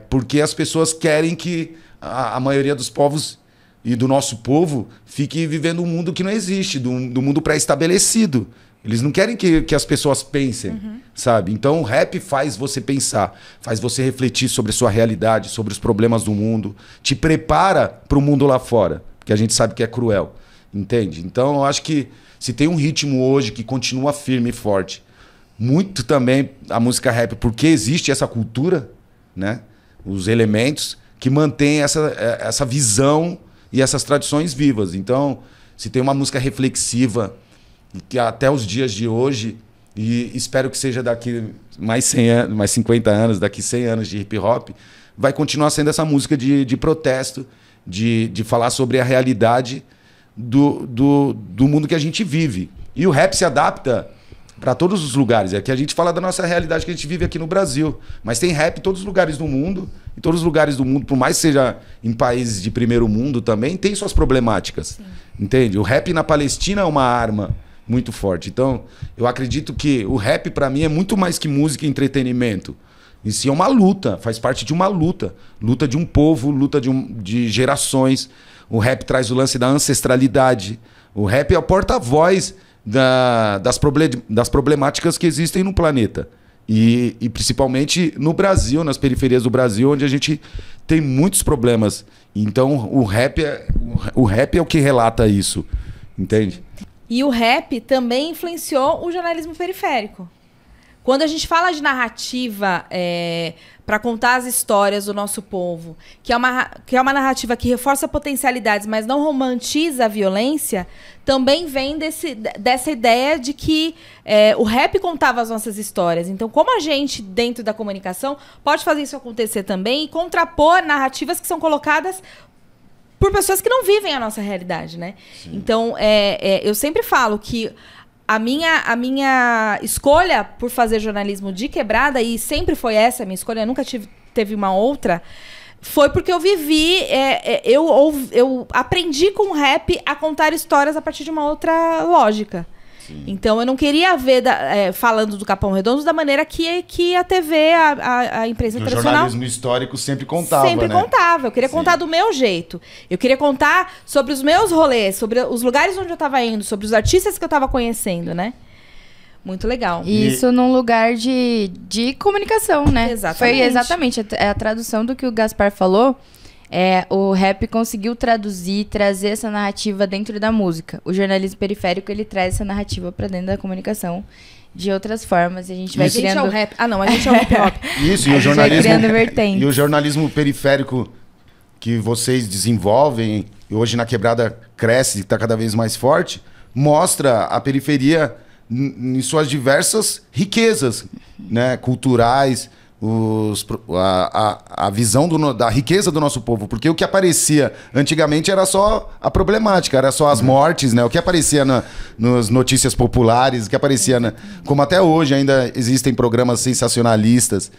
S4: porque as pessoas querem que a maioria dos povos e do nosso povo fique vivendo um mundo que não existe, do mundo pré-estabelecido. Eles não querem que as pessoas pensem, sabe? Então o rap faz você pensar, faz você refletir sobre a sua realidade, sobre os problemas do mundo, te prepara para o mundo lá fora, porque a gente sabe que é cruel, entende? Então eu acho que se tem um ritmo hoje que continua firme e forte, muito também a música rap, porque existe essa cultura, né? Os elementos que mantêm essa visão e essas tradições vivas. Então, se tem uma música reflexiva que até os dias de hoje, e espero que seja daqui mais 100 anos, mais 50 anos, daqui 100 anos de hip hop, vai continuar sendo essa música de protesto, de falar sobre a realidade do mundo que a gente vive. E o rap se adapta para todos os lugares. Aqui a gente fala da nossa realidade que a gente vive aqui no Brasil, mas tem rap em todos os lugares do mundo. Em todos os lugares do mundo, por mais que seja em países de primeiro mundo também, tem suas problemáticas. Sim. Entende? O rap na Palestina é uma arma muito forte. Então, eu acredito que o rap, para mim, é muito mais que música e entretenimento. Em si é uma luta, faz parte de uma luta. Luta de um povo, luta de gerações. O rap traz o lance da ancestralidade. O rap é o porta-voz das problemáticas que existem no planeta. E principalmente no Brasil, nas periferias do Brasil, onde a gente tem muitos problemas. Então o rap é o que relata isso, entende?
S1: E o rap também influenciou o jornalismo periférico. Quando a gente fala de narrativa para contar as histórias do nosso povo, que é uma narrativa que reforça potencialidades, mas não romantiza a violência, também vem dessa ideia de que o rap contava as nossas histórias. Então, como a gente, dentro da comunicação, pode fazer isso acontecer também e contrapor narrativas que são colocadas por pessoas que não vivem a nossa realidade, né? Sim. Então, eu sempre falo que a minha escolha por fazer jornalismo de quebrada, e sempre foi essa a minha escolha, eu nunca teve uma outra, foi porque eu vivi, eu aprendi com o rap a contar histórias a partir de uma outra lógica. Então eu não queria ver falando do Capão Redondo da maneira que a TV, a imprensa
S4: O
S1: tradicional...
S4: jornalismo histórico sempre contava,
S1: Sempre
S4: né?
S1: contava. Eu queria contar do meu jeito. Eu queria contar sobre os meus rolês, sobre os lugares onde eu tava indo, sobre os artistas que eu tava conhecendo, né? Muito legal.
S2: E isso num lugar de comunicação, né?
S1: Exatamente.
S2: Foi exatamente a tradução do que o Gaspar falou. O rap conseguiu trazer essa narrativa dentro da música. O jornalismo periférico, ele traz essa narrativa pra dentro da comunicação de outras formas. E a gente vai criando...
S1: A gente é o rap. Ah, não, a gente é o hip hop.
S4: Isso, e o
S2: vai
S4: jornalismo...
S2: criando vertentes.
S4: E o jornalismo periférico que vocês desenvolvem, e hoje na Quebrada cresce e está cada vez mais forte, mostra a periferia em suas diversas riquezas, né, culturais, a visão da riqueza do nosso povo. Porque o que aparecia antigamente era só a problemática, era só as mortes, né? O que aparecia nas notícias populares, o que aparecia... como até hoje ainda existem programas sensacionalistas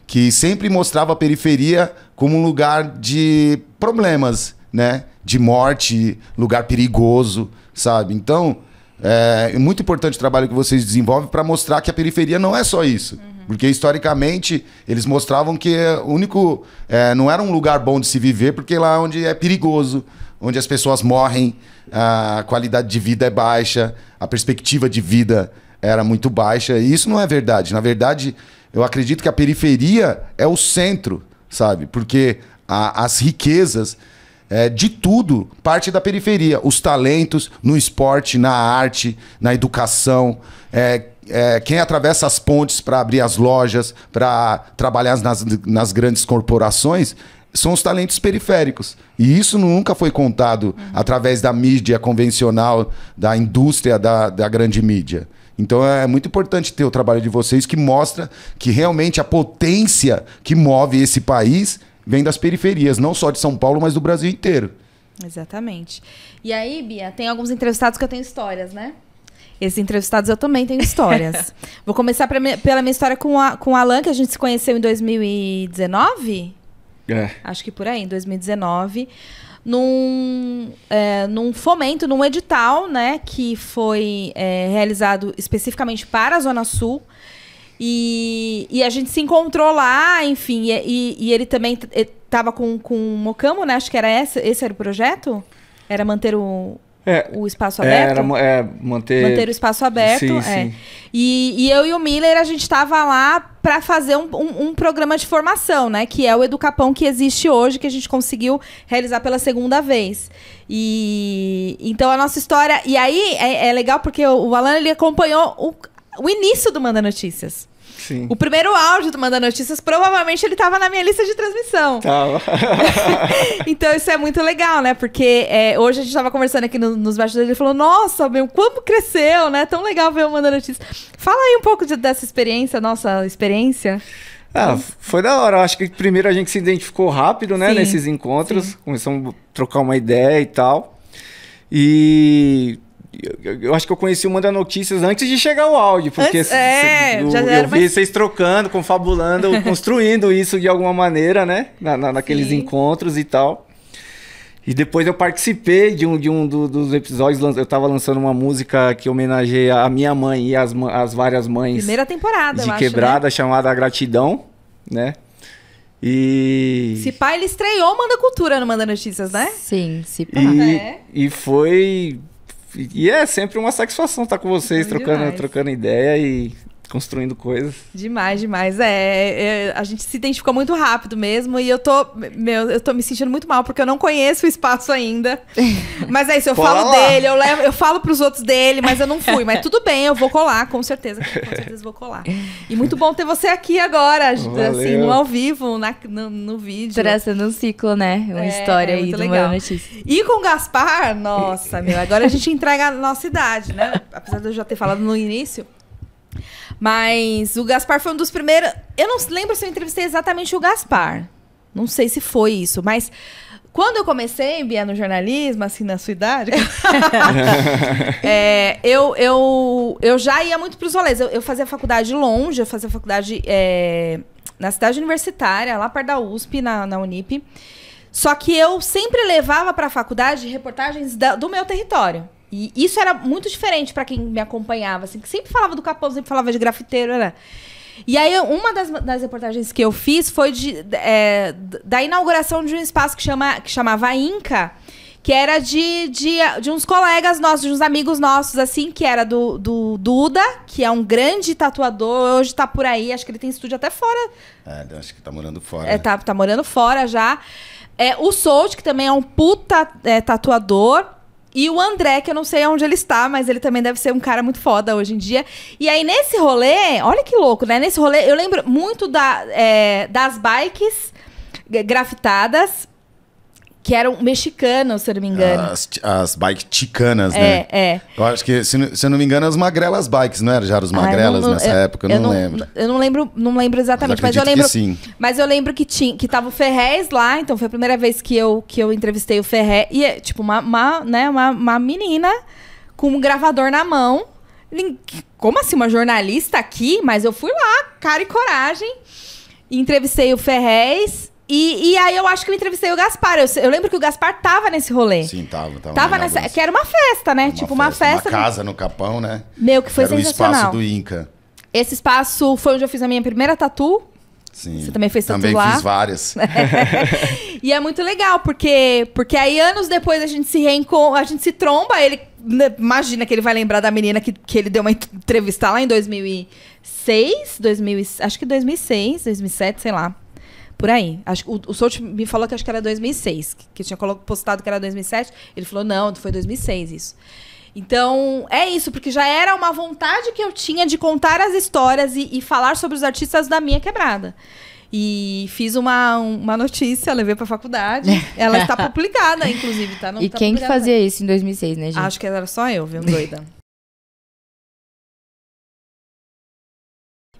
S4: que sempre mostrava a periferia como um lugar de problemas, né? De morte, lugar perigoso, sabe? Então, é muito importante o trabalho que vocês desenvolvem para mostrar que a periferia não é só isso. Porque, historicamente, eles mostravam que o único... não era um lugar bom de se viver, porque lá onde é perigoso, onde as pessoas morrem, a qualidade de vida é baixa, a perspectiva de vida era muito baixa. E isso não é verdade. Na verdade, eu acredito que a periferia é o centro, sabe? Porque as riquezas de tudo parte da periferia. Os talentos no esporte, na arte, na educação... quem atravessa as pontes para abrir as lojas, para trabalhar nas grandes corporações, são os talentos periféricos. E isso nunca foi contado através da mídia convencional, da indústria da grande mídia. Então é muito importante ter o trabalho de vocês que mostra que realmente a potência que move esse país vem das periferias, não só de São Paulo, mas do Brasil inteiro.
S1: Exatamente. E aí, Bia, tem alguns entrevistados que eu tenho histórias, né? Esses entrevistados eu também tenho histórias. Vou começar pela minha história com o Alan, que a gente se conheceu em 2019? Acho que por aí, em 2019. Num fomento, num edital, né? Que foi realizado especificamente para a Zona Sul. E a gente se encontrou lá, enfim. E ele também estava com o Mocamo, né? Acho que era esse era o projeto? Era manter o espaço aberto?
S3: Manter
S1: o espaço aberto.
S3: Sim, sim.
S1: E eu e o Miller, a gente estava lá para fazer um programa de formação, né? Que é o Educapão que existe hoje, que a gente conseguiu realizar pela segunda vez. Então a nossa história... E aí é legal porque o Alan, ele acompanhou o início do Manda Notícias.
S3: Sim.
S1: O primeiro áudio do Manda Notícias, provavelmente ele estava na minha lista de transmissão.
S3: Tava.
S1: Então isso é muito legal, né? Porque hoje a gente estava conversando aqui nos bastidores e ele falou, nossa, meu, como cresceu, né? Tão legal ver o Manda Notícias. Fala aí um pouco dessa experiência, nossa experiência.
S3: Foi da hora. Acho que primeiro a gente se identificou rápido, né?
S1: Sim,
S3: nesses encontros.
S1: sim.
S3: Começamos a trocar uma ideia e tal. E... eu acho que eu conheci o Manda Notícias antes de chegar o áudio, porque eu vi vocês trocando, confabulando, construindo isso de alguma maneira, né? Naqueles encontros e tal. E depois eu participei de um dos episódios, eu tava lançando uma música que homenageia a minha mãe e as várias mães.
S1: Primeira temporada,
S3: de
S1: eu acho,
S3: Quebrada,
S1: né?
S3: chamada Gratidão, né? E...
S1: Se pá, ele estreou o Manda Cultura no Manda Notícias, né?
S2: Sim, se pá.
S3: E foi... E é sempre uma satisfação estar com vocês, trocando ideia e construindo coisas.
S1: Demais, demais. A gente se identificou muito rápido mesmo e eu tô me sentindo muito mal porque eu não conheço o espaço ainda. Mas é isso, eu falo dele, eu falo pros outros dele, mas eu não fui. Mas tudo bem, eu vou colar, com certeza vou colar. E muito bom ter você aqui agora, assim, no ao vivo, no vídeo.
S2: Traçando um ciclo, né? Uma história aí do Manda Notícias.
S1: E com o Gaspar, nossa, agora a gente entrega a nossa idade, né? Apesar de eu já ter falado no início. Mas o Gaspar foi um dos primeiros... Eu não lembro se eu entrevistei exatamente o Gaspar. Não sei se foi isso, mas... Quando eu comecei, Bia, no jornalismo, assim, na sua idade... eu já ia muito para os rolês. Eu fazia faculdade longe, eu fazia faculdade na cidade universitária, lá perto da USP, na Unip. Só que eu sempre levava para a faculdade reportagens do meu território. E isso era muito diferente pra quem me acompanhava, assim, que sempre falava do Capão, sempre falava de grafiteiro, né? E aí, uma das reportagens que eu fiz foi da inauguração de um espaço que chamava Inca, que era de uns colegas nossos, de uns amigos nossos, assim, que era do Duda, que é um grande tatuador, hoje tá por aí, acho que ele tem estúdio até fora.
S4: Acho que tá morando fora.
S1: Tá morando fora já. O Soult, que também é um puta tatuador. E o André, que eu não sei onde ele está, mas ele também deve ser um cara muito foda hoje em dia. E aí, nesse rolê, olha que louco, né? Nesse rolê, eu lembro muito das bikes grafitadas, que eram mexicanos, se eu não me engano.
S4: As bikes chicanas, né? Eu acho que, se eu não me engano, as magrelas bikes, não era? Já eram os magrelas nessa época? Eu não lembro.
S1: Eu não lembro exatamente, mas eu lembro. Que sim. Mas eu lembro que tava o Ferrez lá, então foi a primeira vez que eu entrevistei o Ferrez. E é tipo uma menina com um gravador na mão. Como assim, uma jornalista aqui? Mas eu fui lá, cara e coragem. E entrevistei o Ferrez. E aí eu acho que eu entrevistei o Gaspar. Eu lembro que o Gaspar tava nesse rolê.
S4: Sim, tava.
S1: Tava nessa. Que era uma festa, né? Uma festa.
S4: Uma casa no Capão, né?
S1: Meu, que foi sensacional.
S4: Era o espaço do Inca.
S1: Esse espaço foi onde eu fiz a minha primeira tatu.
S4: Sim.
S1: Você também fez tatu
S4: lá?
S1: Também
S4: fiz várias.
S1: E é muito legal, porque aí anos depois a gente se tromba. Ele, imagina que ele vai lembrar da menina que ele deu uma entrevista lá em 2006, acho que 2006, 2007, sei lá. Por aí. Acho que o Soult me falou que acho que era 2006. Que tinha postado que era 2007. Ele falou, não, foi 2006 isso. Então, é isso. Porque já era uma vontade que eu tinha de contar as histórias e falar sobre os artistas da minha quebrada. E fiz uma notícia, levei pra faculdade. Ela está publicada, inclusive. Tá,
S2: e quem que fazia isso em 2006, né, gente?
S1: Acho que era só eu, viu? Doida.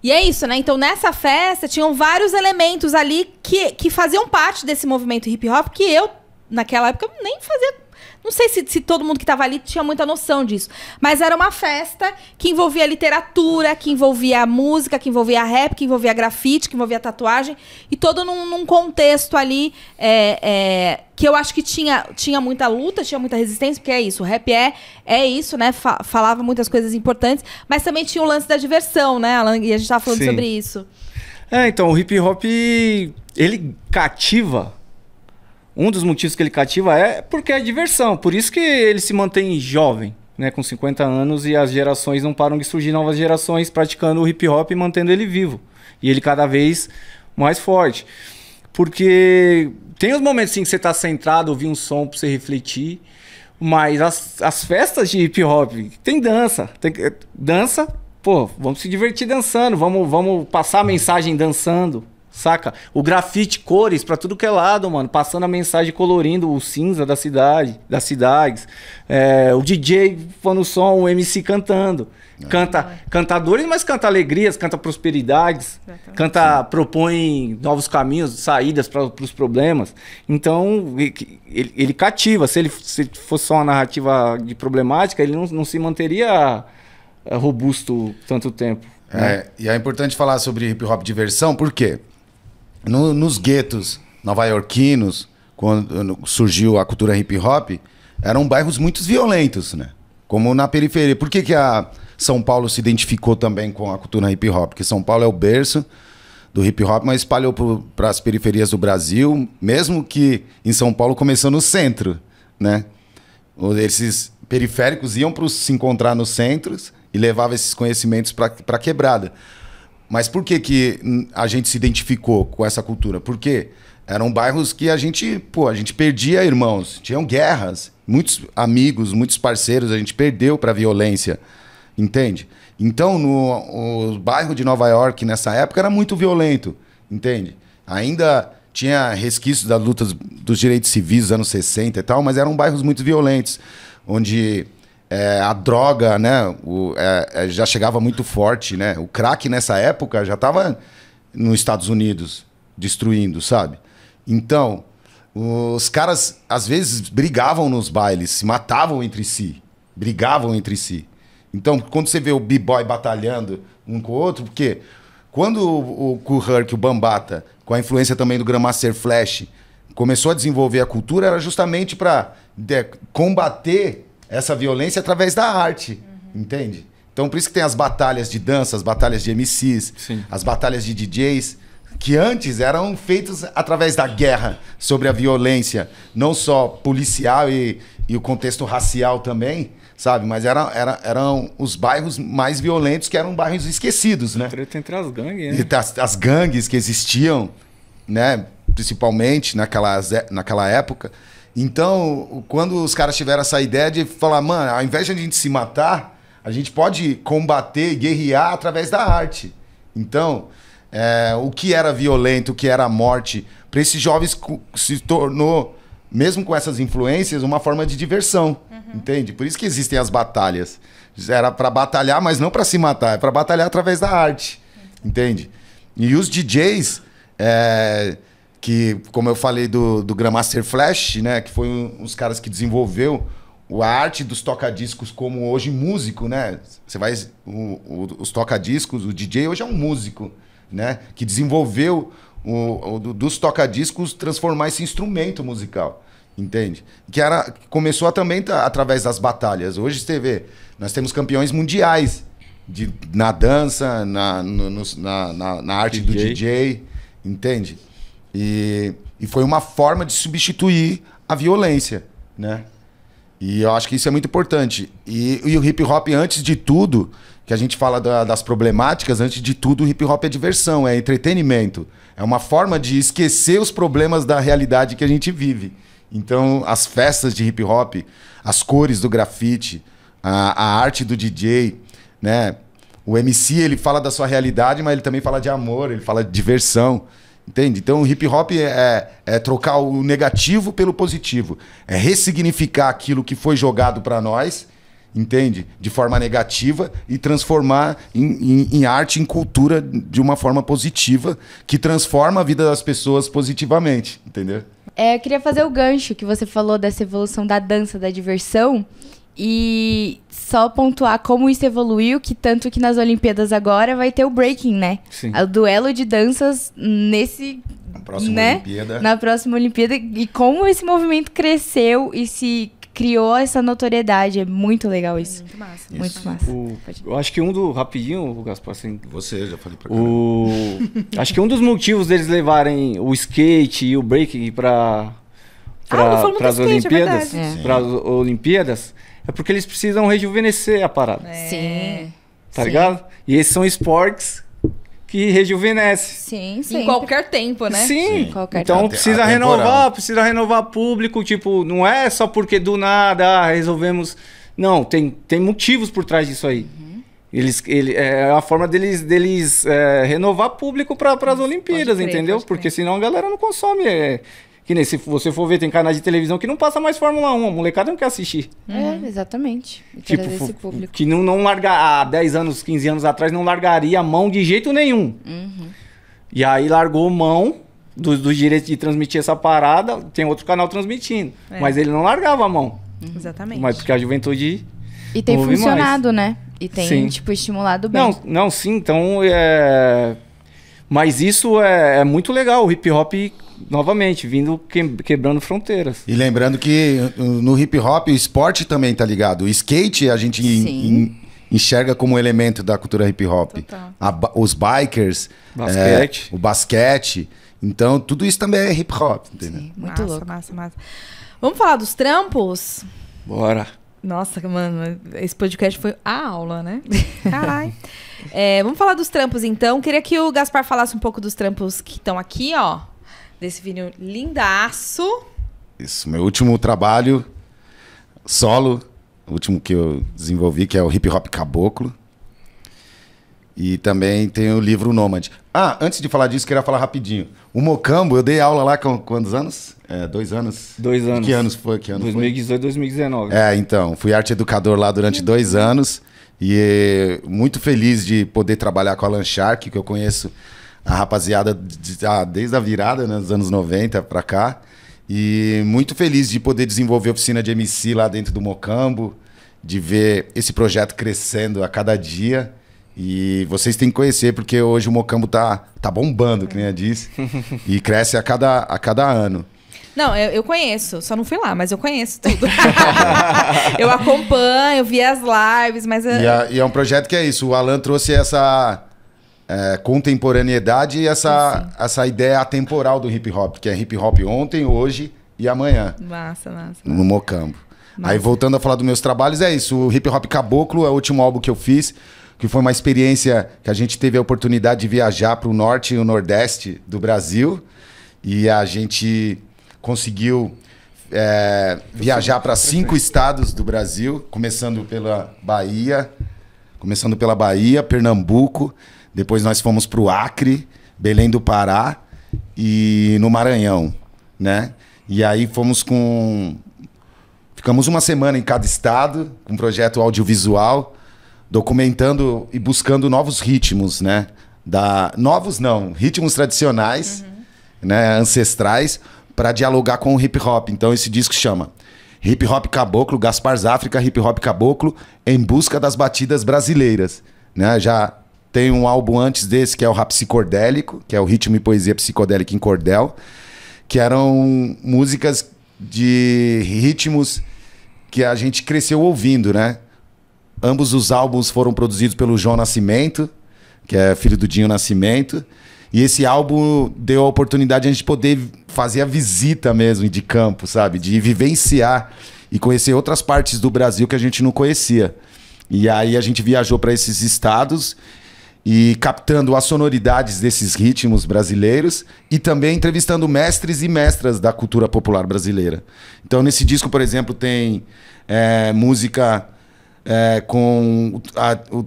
S1: E é isso, né? Então, nessa festa, tinham vários elementos ali que faziam parte desse movimento hip hop que eu, naquela época, nem fazia... Não sei se todo mundo que estava ali tinha muita noção disso. Mas era uma festa que envolvia literatura, que envolvia música, que envolvia rap, que envolvia grafite, que envolvia tatuagem. E todo num contexto ali que eu acho que tinha muita luta, tinha muita resistência, porque é isso. O rap é isso, né? Falava muitas coisas importantes. Mas também tinha o lance da diversão, né, Alan? E a gente estava falando sobre isso.
S3: Então, o hip hop, ele cativa... Um dos motivos que ele cativa é porque é diversão. Por isso que ele se mantém jovem, né, com 50 anos, e as gerações não param de surgir novas gerações praticando o hip hop e mantendo ele vivo. E ele cada vez mais forte. Porque tem os momentos assim, que você tá centrado, ouvir um som pra você refletir, mas as festas de hip hop tem dança. Dança, pô, vamos se divertir dançando, vamos passar a mensagem dançando. Saca? O grafite, cores pra tudo que é lado, mano. Passando a mensagem, colorindo o cinza das cidades. O DJ pondo som, o MC cantando. Cantadores, mas canta alegrias, canta prosperidades. Propõe novos caminhos, saídas para os problemas. Então, ele cativa. Se fosse só uma narrativa de problemática, ele não se manteria robusto tanto tempo.
S4: E é importante falar sobre hip hop diversão, por quê? Nos guetos nova-iorquinos, quando surgiu a cultura hip hop, eram bairros muito violentos, né? Como na periferia. Por que a São Paulo se identificou também com a cultura hip hop? Porque São Paulo é o berço do hip hop, mas espalhou para as periferias do Brasil, mesmo que em São Paulo começou no centro, né? Esses periféricos iam se encontrar nos centros e levavam esses conhecimentos para a quebrada. Mas por que a gente se identificou com essa cultura? Porque eram bairros que a gente perdia irmãos. Tinham guerras, muitos amigos, muitos parceiros, a gente perdeu para a violência, entende? Então, o bairro de Nova York, nessa época, era muito violento, entende? Ainda tinha resquícios das lutas dos direitos civis dos anos 60 e tal, mas eram bairros muito violentos, onde... a droga, né, já chegava muito forte, né? O crack nessa época já estava nos Estados Unidos destruindo, sabe? Então, os caras às vezes brigavam nos bailes, se matavam entre si, brigavam entre si. Então, quando você vê o B-Boy batalhando um com o outro, porque quando o Kool Herc, o Bambata, com a influência também do Grandmaster Flash, começou a desenvolver a cultura, era justamente para combater essa violência através da arte, entende? Então, por isso que tem as batalhas de dança, as batalhas de MCs,
S3: Sim.
S4: as batalhas de DJs, que antes eram feitos através da guerra, sobre a violência, não só policial e o contexto racial também, sabe? Mas eram os bairros mais violentos, que eram bairros esquecidos, né?
S3: Treta entre as gangues, né?
S4: E as gangues que existiam, né? Principalmente naquela época. Então, quando os caras tiveram essa ideia de falar, mano, ao invés de a gente se matar, a gente pode combater, guerrear através da arte. Então, o que era violento, o que era a morte, para esses jovens se tornou, mesmo com essas influências, uma forma de diversão, entende? Por isso que existem as batalhas. Era para batalhar, mas não para se matar, é para batalhar através da arte, entende? E os DJs, que, como eu falei do Grandmaster Flash, né, que foi os caras que desenvolveu a arte dos toca-discos como hoje músico, né? Você vai os toca-discos, o DJ hoje é um músico, né? Que desenvolveu dos toca-discos transformar esse instrumento musical, entende? Começou também através das batalhas. Hoje você vê, nós temos campeões mundiais na dança, na arte do DJ, entende? E foi uma forma de substituir a violência, né? E eu acho que isso é muito importante. E o hip hop, antes de tudo, que a gente fala das problemáticas, antes de tudo, o hip hop é diversão, é entretenimento. É uma forma de esquecer os problemas da realidade que a gente vive. Então, as festas de hip hop, as cores do grafite, a arte do DJ, né? O MC, ele fala da sua realidade, mas ele também fala de amor, ele fala de diversão. Entende? Então, o hip hop é trocar o negativo pelo positivo. É ressignificar aquilo que foi jogado para nós, entende? De forma negativa e transformar em arte, em cultura de uma forma positiva, que transforma a vida das pessoas positivamente, entendeu?
S2: Eu queria fazer o gancho que você falou dessa evolução da dança, da diversão. E só pontuar como isso evoluiu, que tanto que nas Olimpíadas agora vai ter o breaking, né?
S3: Sim.
S2: O duelo de danças
S4: Na próxima Olimpíada.
S2: Na próxima Olimpíada. E como esse movimento cresceu e se criou essa notoriedade. É muito legal isso.
S1: Muito massa.
S2: Muito massa.
S3: Eu acho que rapidinho, Gaspar, assim,
S4: Você, já falei pra cá.
S3: acho que um dos motivos deles levarem o skate e o breaking para as Olimpíadas, é porque eles precisam rejuvenescer a parada.
S2: Sim.
S3: Tá ligado? E esses são esportes que rejuvenescem.
S2: Sim.
S1: Em qualquer tempo, né?
S3: Sim.
S2: Qualquer
S3: Então
S2: tempo.
S3: precisa renovar público, tipo, não é só porque do nada resolvemos. Não, tem motivos por trás disso aí. É a forma deles renovar público para as Olimpíadas,
S1: crer,
S3: entendeu?
S1: pode crer.
S3: Porque senão a galera não consome. Que nem se você for ver, tem canais de televisão que não passa mais Fórmula 1, a molecada não quer assistir.
S2: Exatamente. E
S3: Tipo,
S2: trazer esse público.
S3: que não larga há 10 anos, 15 anos atrás, não largaria a mão de jeito nenhum. E aí largou mão dos direitos de transmitir essa parada, tem outro canal transmitindo. Mas ele não largava a mão.
S1: Exatamente.
S3: Mas porque a juventude...
S2: E tem
S3: ouve
S2: funcionado, né? E tem,
S3: Sim.
S2: tipo, estimulado bem.
S3: Não, sim, então mas isso é muito legal, o hip hop, novamente, vindo quebrando fronteiras.
S4: E lembrando que no hip hop o esporte também tá ligado. O skate a gente enxerga como elemento da cultura hip hop.
S1: Total.
S4: Os bikers,
S3: Basquete.
S4: o basquete. Então tudo isso também é hip hop, entendeu?
S2: Sim, muito
S1: massa,
S2: louco.
S1: massa. Vamos falar dos trampos?
S3: Bora.
S1: Nossa, mano, esse podcast foi a aula, né? Caralho. Vamos falar dos trampos, então. Queria que o Gaspar falasse um pouco dos trampos que estão aqui, ó. Desse vinil lindaço.
S4: Isso, meu último trabalho solo, o último que eu desenvolvi, que é o Hip Hop Caboclo. E também tem o livro Nômade. Antes de falar disso, queria falar rapidinho. O Mocambo, eu dei aula lá com quantos anos? 2 anos?
S3: 2 anos.
S4: Que anos foi?
S3: 2018, 2019.
S4: Então, fui arte educador lá durante 2 anos. E muito feliz de poder trabalhar com a Alan Shark, que eu conheço a rapaziada desde a virada, né, dos anos 90 pra cá. E muito feliz de poder desenvolver oficina de MC lá dentro do Mocambo, de ver esse projeto crescendo a cada dia. E vocês têm que conhecer, porque hoje o Mocambo tá bombando, que nem eu disse, e cresce a cada ano.
S1: Não, eu conheço, só não fui lá, mas eu conheço tudo. Eu acompanho, vi as lives, mas...
S4: E é um projeto que é isso, o Alan trouxe essa contemporaneidade e essa ideia atemporal do hip hop, que é hip hop ontem, hoje e amanhã.
S1: Massa.
S4: No Mocambo.
S1: Massa.
S4: Aí voltando a falar dos meus trabalhos, é isso, o Hip Hop Caboclo é o último álbum que eu fiz, que foi uma experiência que a gente teve a oportunidade de viajar para o norte e o nordeste do Brasil, e a gente conseguiu viajar para 5 estados do Brasil, começando pela Bahia, Pernambuco, depois nós fomos para o Acre, Belém do Pará e no Maranhão, né? E aí ficamos uma semana em cada estado, com um projeto audiovisual, documentando e buscando novos ritmos, né? Ritmos tradicionais, né? Ancestrais, para dialogar com o hip hop. Então esse disco chama Hip Hop Caboclo, Gaspar Zafrica, Hip Hop Caboclo, em busca das batidas brasileiras, né? Já tem um álbum antes desse, que é o Rap Psicodélico, que é o ritmo e poesia psicodélica em cordel, que eram músicas de ritmos que a gente cresceu ouvindo, né? Ambos os álbuns foram produzidos pelo João Nascimento, que é filho do Dinho Nascimento, e esse álbum deu a oportunidade de a gente poder fazer a visita mesmo de campo, sabe? De vivenciar e conhecer outras partes do Brasil que a gente não conhecia. E aí a gente viajou para esses estados e captando as sonoridades desses ritmos brasileiros e também entrevistando mestres e mestras da cultura popular brasileira. Então, nesse disco, por exemplo, tem música com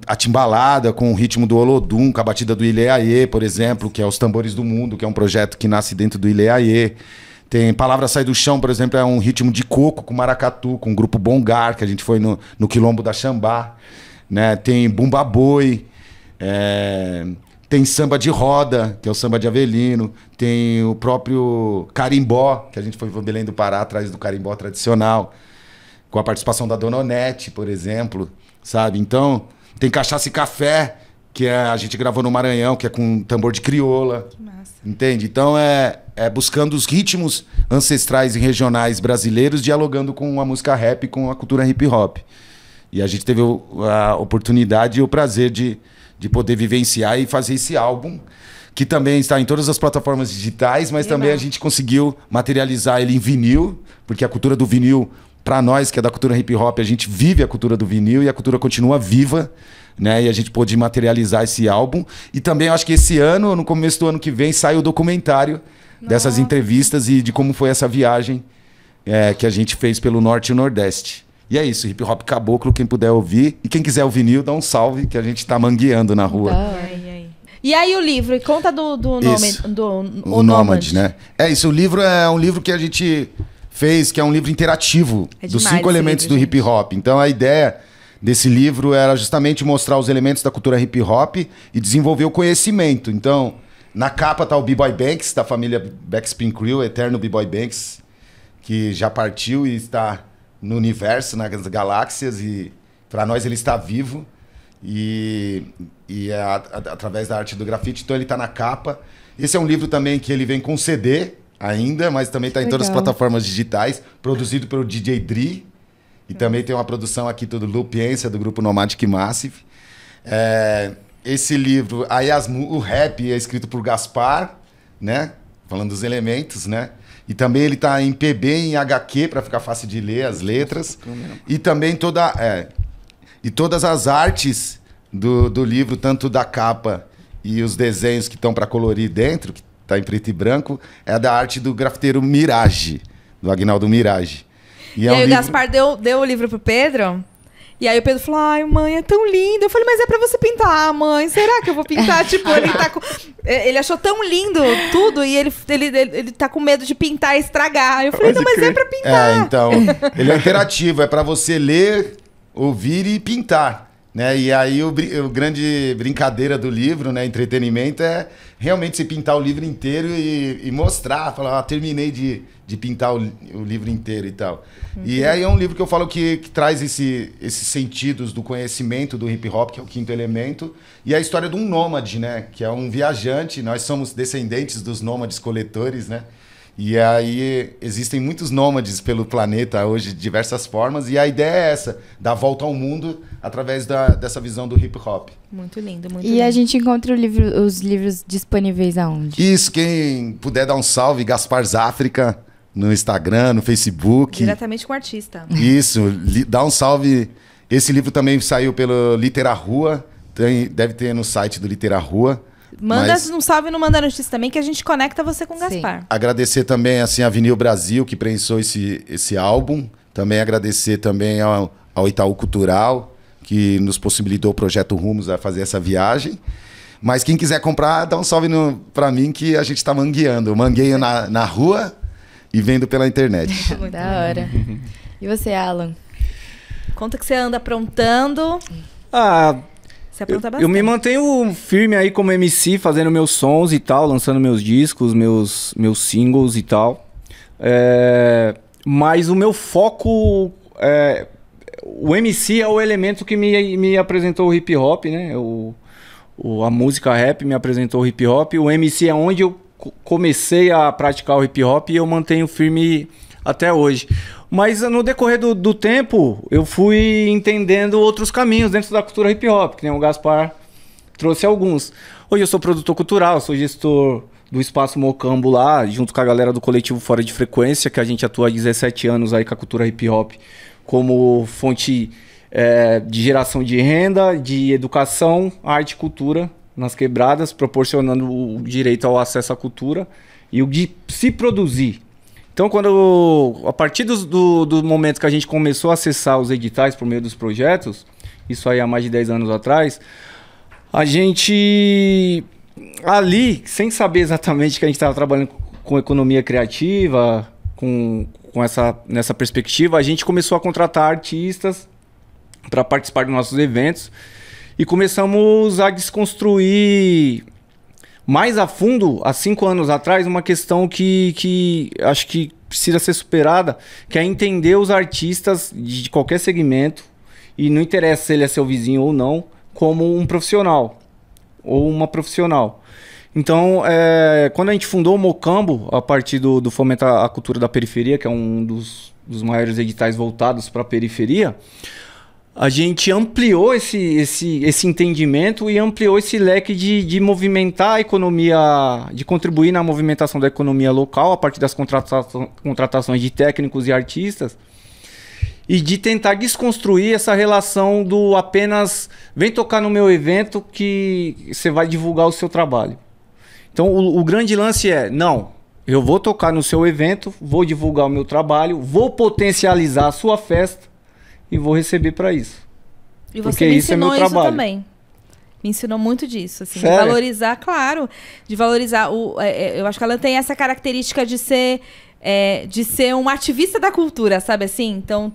S4: a timbalada, com o ritmo do Olodum, com a batida do Ile Aie, por exemplo, que é Os Tambores do Mundo, que é um projeto que nasce dentro do Ile Aie. Tem Palavra Sai do Chão, por exemplo, é um ritmo de coco com maracatu, com o grupo Bongar, que a gente foi no Quilombo da Xambá, né? Tem Bumba Boi, tem samba de roda, que é o samba de Avelino, tem o próprio carimbó, que a gente foi para Belém do Pará, atrás do carimbó tradicional, com a participação da Dona Onete, por exemplo, sabe? Então, tem Cachaça e Café, que a gente gravou no Maranhão, que é com tambor de crioula.
S1: Que massa.
S4: Entende? Então, buscando os ritmos ancestrais e regionais brasileiros, dialogando com a música rap e com a cultura hip hop. E a gente teve a oportunidade e o prazer de poder vivenciar e fazer esse álbum, que também está em todas as plataformas digitais, mas também a gente conseguiu materializar ele em vinil, porque a cultura do vinil, para nós, que é da cultura hip hop, a gente vive a cultura do vinil e a cultura continua viva, né? E a gente pôde materializar esse álbum. E também eu acho que esse ano, no começo do ano que vem, sai o documentário dessas entrevistas e de como foi essa viagem que a gente fez pelo Norte e o Nordeste. E é isso, Hip Hop Caboclo, quem puder ouvir. E quem quiser o vinil, dá um salve, que a gente tá mangueando na rua.
S1: E aí o livro, e conta do nome,
S4: o Nômade, né? É isso, o livro é um livro que a gente fez, que é um livro interativo dos 5 elementos do hip hop. Então a ideia desse livro era justamente mostrar os elementos da cultura hip hop e desenvolver o conhecimento. Então, na capa tá o B-Boy Banks, da família Backspin Crew, eterno B-Boy Banks, que já partiu e está no universo, nas galáxias, e para nós ele está vivo. E através da arte do grafite, então ele está na capa. Esse é um livro também que ele vem com CD ainda, mas também está em todas as plataformas digitais, produzido pelo DJ Dri, e também tem uma produção aqui do Lupiência, do grupo Nomadic Massive. Esse livro, aí o rap é escrito por Gaspar, né? Falando dos elementos, né? E também ele está em PB e em HQ, para ficar fácil de ler as letras. E também todas as artes do livro, tanto da capa e os desenhos que estão para colorir dentro, que está em preto e branco, é da arte do grafiteiro Mirage, do Agnaldo Mirage.
S1: E aí o Gaspar deu o livro pro Pedro, e aí o Pedro falou, ai mãe, é tão lindo. Eu falei, mas é pra você pintar, mãe, será que eu vou pintar? Tipo, ele achou tão lindo tudo, e ele tá com medo de pintar e estragar. Eu falei, não, mas é pra pintar.
S4: Então, ele é interativo, é pra você ler, ouvir e pintar. Né? E aí o grande brincadeira do livro, né, entretenimento, é realmente você pintar o livro inteiro e mostrar, falar, terminei de pintar o livro inteiro e tal. E aí é um livro que eu falo que traz esses sentidos do conhecimento do hip hop, que é o 5º elemento, e a história de um nômade, né, que é um viajante. Nós somos descendentes dos nômades coletores, né? E aí existem muitos nômades pelo planeta hoje, de diversas formas, e a ideia é essa, dar a volta ao mundo através dessa visão do hip hop.
S1: Muito lindo, muito
S2: E
S1: lindo.
S2: a gente encontra os livros disponíveis aonde?
S4: Isso, quem puder dar um salve, Gaspar Záfrica, no Instagram, no Facebook.
S1: Diretamente com o artista.
S4: Isso, dá um salve. Esse livro também saiu pelo Litera Rua, deve ter no site do Litera Rua.
S1: Manda
S4: Mas
S1: um salve no Manda Notícia também, que a gente conecta você com o
S2: Sim.
S1: Gaspar.
S4: agradecer também assim, a Vinil Brasil, que prensou esse álbum. Também agradecer também ao Itaú Cultural, que nos possibilitou o Projeto Rumos a fazer essa viagem. Mas quem quiser comprar, dá um salve pra mim, que a gente está mangueando. Eu mangueio na rua e vendo pela internet.
S1: Muito
S2: Da hora. E você, Alan?
S1: Conta que você anda aprontando.
S3: Ah,
S1: Você apronta
S3: eu
S1: bastante.
S3: me mantenho firme aí como MC, fazendo meus sons e tal, lançando meus discos, meus singles e tal. Mas o meu foco... o MC é o elemento que me apresentou o hip hop, né? A música rap me apresentou o hip hop. O MC é onde eu comecei a praticar o hip hop e eu mantenho firme até hoje. Mas no decorrer do tempo, eu fui entendendo outros caminhos dentro da cultura hip hop, que nem o Gaspar trouxe alguns. Hoje eu sou produtor cultural, sou gestor do Espaço Mocambo lá, junto com a galera do coletivo Fora de Frequência, que a gente atua há 17 anos aí com a cultura hip hop como fonte de geração de renda, de educação, arte e cultura nas quebradas, proporcionando o direito ao acesso à cultura e o de se produzir. Então, a partir do momento que a gente começou a acessar os editais por meio dos projetos, isso aí há mais de 10 anos atrás, a gente ali, sem saber exatamente que a gente estava trabalhando com economia criativa, nessa perspectiva, a gente começou a contratar artistas para participar dos nossos eventos e começamos a desconstruir mais a fundo, há 5 anos atrás, uma questão que acho que precisa ser superada, que é entender os artistas de qualquer segmento, e não interessa se ele é seu vizinho ou não, como um profissional ou uma profissional. Então, quando a gente fundou o Mocambo, a partir do Fomento à Cultura da Periferia, que é um dos maiores editais voltados para a periferia, a gente ampliou esse entendimento e ampliou esse leque de movimentar a economia, de contribuir na movimentação da economia local a partir das contratações de técnicos e artistas e de tentar desconstruir essa relação do apenas vem tocar no meu evento que você vai divulgar o seu trabalho. Então o grande lance não, eu vou tocar no seu evento, vou divulgar o meu trabalho, vou potencializar a sua festa e vou receber para isso.
S1: E você
S3: porque
S1: me
S3: isso é
S1: ensinou
S3: meu
S1: isso
S3: trabalho.
S1: também. Me ensinou muito disso, assim, de
S3: Sério?
S1: valorizar, claro, de valorizar eu acho que ela tem essa característica de ser um ativista da cultura, sabe assim? Então,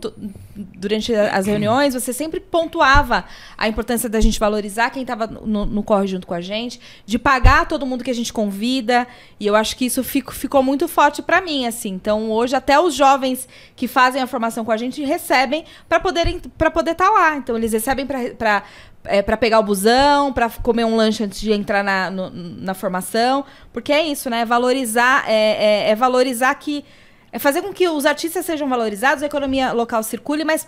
S1: durante as reuniões, você sempre pontuava a importância da gente valorizar quem estava no corre junto com a gente, de pagar todo mundo que a gente convida, e eu acho que isso ficou muito forte para mim, assim. Então, hoje, até os jovens que fazem a formação com a gente recebem para poder estar lá. Então, eles recebem para pegar o busão, para comer um lanche antes de entrar na formação, porque é isso, né? Valorizar, valorizar é fazer com que os artistas sejam valorizados, a economia local circule, mas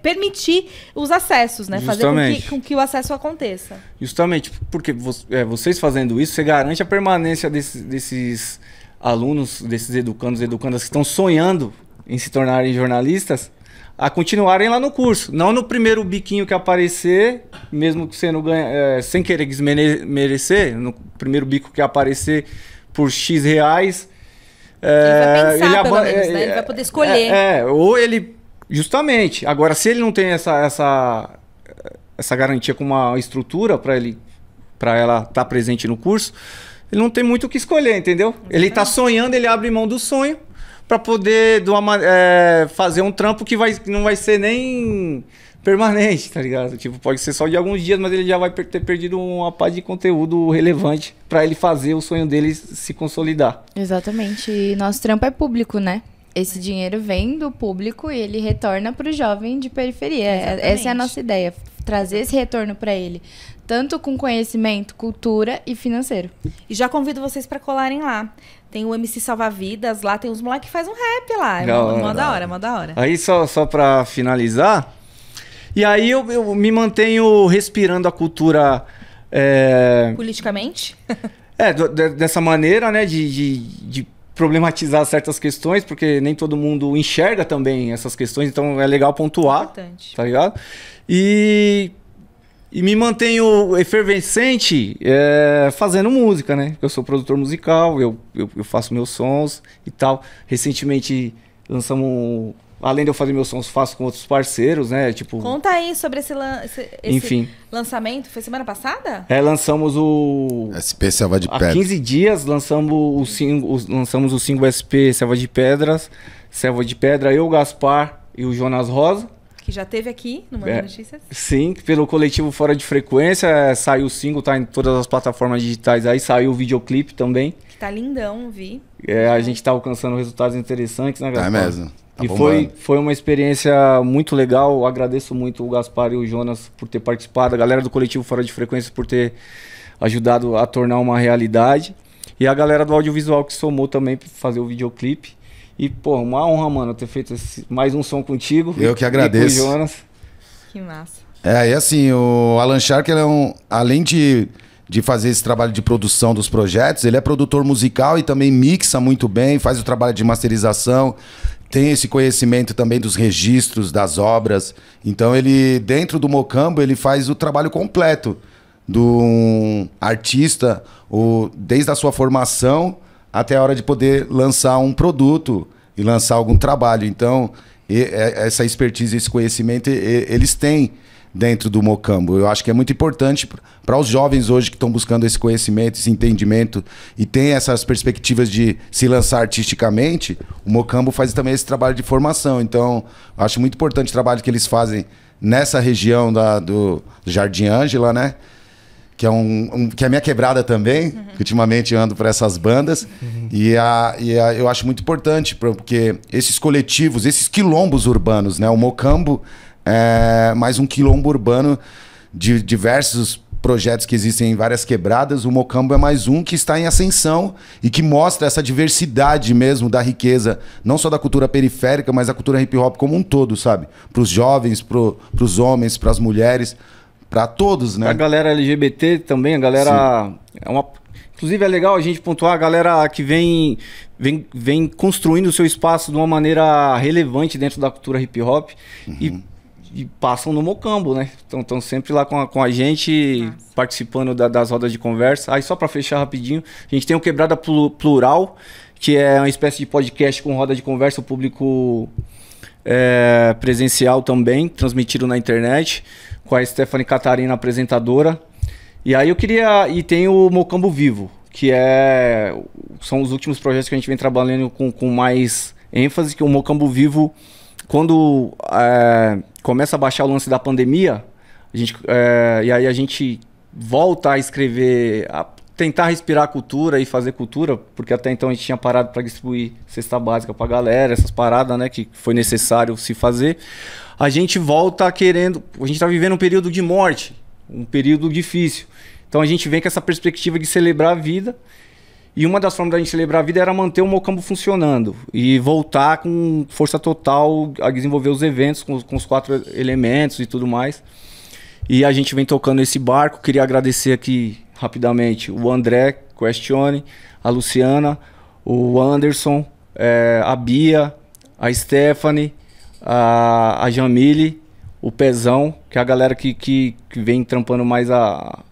S1: permitir os acessos, né?
S3: Justamente.
S1: Fazer com que o acesso aconteça.
S3: Justamente, porque vocês fazendo isso, você garante a permanência desses alunos, desses educandas que estão sonhando em se tornarem jornalistas, a continuarem lá no curso. Não no primeiro biquinho que aparecer, mesmo que você não ganhe, sem querer desmerecer, no primeiro bico que aparecer por X reais.
S1: Ele vai pensar, pelo menos, né? Ele vai poder escolher.
S3: Ou ele... Justamente. Agora, se ele não tem essa garantia com uma estrutura para ela estar presente no curso, ele não tem muito o que escolher, entendeu? Ele está sonhando, ele abre mão do sonho para poder fazer um trampo que não vai ser nem permanente, tá ligado? Tipo, pode ser só de alguns dias, mas ele já vai ter perdido uma pá de conteúdo relevante para ele fazer o sonho dele se consolidar.
S2: Exatamente. E nosso trampo é público, né? esse dinheiro vem do público e ele retorna para o jovem de periferia. Essa é a nossa ideia, trazer esse retorno para ele, tanto com conhecimento, cultura e financeiro.
S1: E já convido vocês para colarem lá. Tem o MC Salva-Vidas, lá tem uns moleques que faz um rap lá. É mó da hora, mó da hora.
S3: Aí só para finalizar, e aí eu me mantenho respirando a cultura...
S1: Politicamente?
S3: Dessa maneira, né, de problematizar certas questões, porque nem todo mundo enxerga também essas questões, então é legal pontuar,
S1: Importante.
S3: Tá ligado? E me mantenho efervescente fazendo música, né? Eu sou produtor musical, eu faço meus sons e tal. Recentemente lançamos... Além de eu fazer meus sons, faço com outros parceiros, né? Tipo...
S1: Conta aí sobre esse
S3: Enfim.
S1: lançamento. Foi semana passada?
S3: Lançamos o...
S4: SP Selva de Pedras.
S3: Há 15 dias lançamos o single SP Selva de Pedras. Selva de Pedra, eu, o Gaspar e o Jonas Rosa.
S1: Que já teve aqui no Manda Notícias.
S3: Sim, pelo coletivo Fora de Frequência. Saiu o single, tá em todas as plataformas digitais aí. Saiu o videoclipe também.
S1: Que tá lindão, vi.
S3: A gente tá alcançando resultados interessantes, né, Gaspar?
S4: É mesmo. Tá
S3: e
S4: bombando.
S3: foi uma experiência muito legal. Eu agradeço muito o Gaspar e o Jonas por ter participado, a galera do coletivo Fora de Frequência por ter ajudado a tornar uma realidade. E a galera do audiovisual que somou também para fazer o videoclipe. E, pô, uma honra, mano, ter feito mais um som contigo.
S4: Eu que agradeço.
S3: E com o Jonas.
S1: Que massa.
S4: E assim, o Alan Shark, ele além de fazer esse trabalho de produção dos projetos, ele é produtor musical e também mixa muito bem, faz o trabalho de masterização, tem esse conhecimento também dos registros, das obras. Então ele, dentro do Mocambo, ele faz o trabalho completo do artista, desde a sua formação até a hora de poder lançar um produto e lançar algum trabalho. Então, essa expertise, esse conhecimento, eles têm dentro do Mocambo. Eu acho que é muito importante para os jovens hoje que estão buscando esse conhecimento, esse entendimento e tem essas perspectivas de se lançar artisticamente. O Mocambo faz também esse trabalho de formação. Então, eu acho muito importante o trabalho que eles fazem nessa região do Jardim Ângela, né? Que é que é a minha quebrada também, que ultimamente eu ando por essas bandas. Eu acho muito importante, porque esses coletivos, esses quilombos urbanos, né? O Mocambo é mais um quilombo urbano de diversos projetos que existem em várias quebradas. O Mocambo é mais um que está em ascensão e que mostra essa diversidade mesmo da riqueza, não só da cultura periférica, mas da cultura hip hop como um todo, sabe? Para os jovens, para os homens, para as mulheres, para todos, né?
S3: A galera LGBT também, a galera... Inclusive é legal a gente pontuar a galera que vem construindo o seu espaço de uma maneira relevante dentro da cultura hip hop e passam no Mocambo, né? Estão sempre lá com a gente, participando das rodas de conversa. Aí só para fechar rapidinho, a gente tem o Quebrada Plural, que é uma espécie de podcast com roda de conversa, o público presencial também, transmitido na internet, com a Stephanie Catarina, apresentadora. E aí e tem o Mocambo Vivo, que são os últimos projetos que a gente vem trabalhando com mais ênfase, que o Mocambo Vivo, quando começa a baixar o lance da pandemia, e aí a gente volta a escrever, a tentar respirar a cultura e fazer cultura, porque até então a gente tinha parado para distribuir cesta básica pra galera, essas paradas, né, que foi necessário se fazer. A gente volta querendo... A gente tá vivendo um período de morte, um período difícil. Então a gente vem com essa perspectiva de celebrar a vida. E uma das formas da gente celebrar a vida era manter o Mocambo funcionando. E voltar com força total a desenvolver os eventos com os 4 elementos e tudo mais. E a gente vem tocando esse barco. Queria agradecer aqui rapidamente o André Questione, a Luciana, o Anderson, a Bia, a Stephanie, a Jamile, o Pezão, que é a galera que vem trampando mais a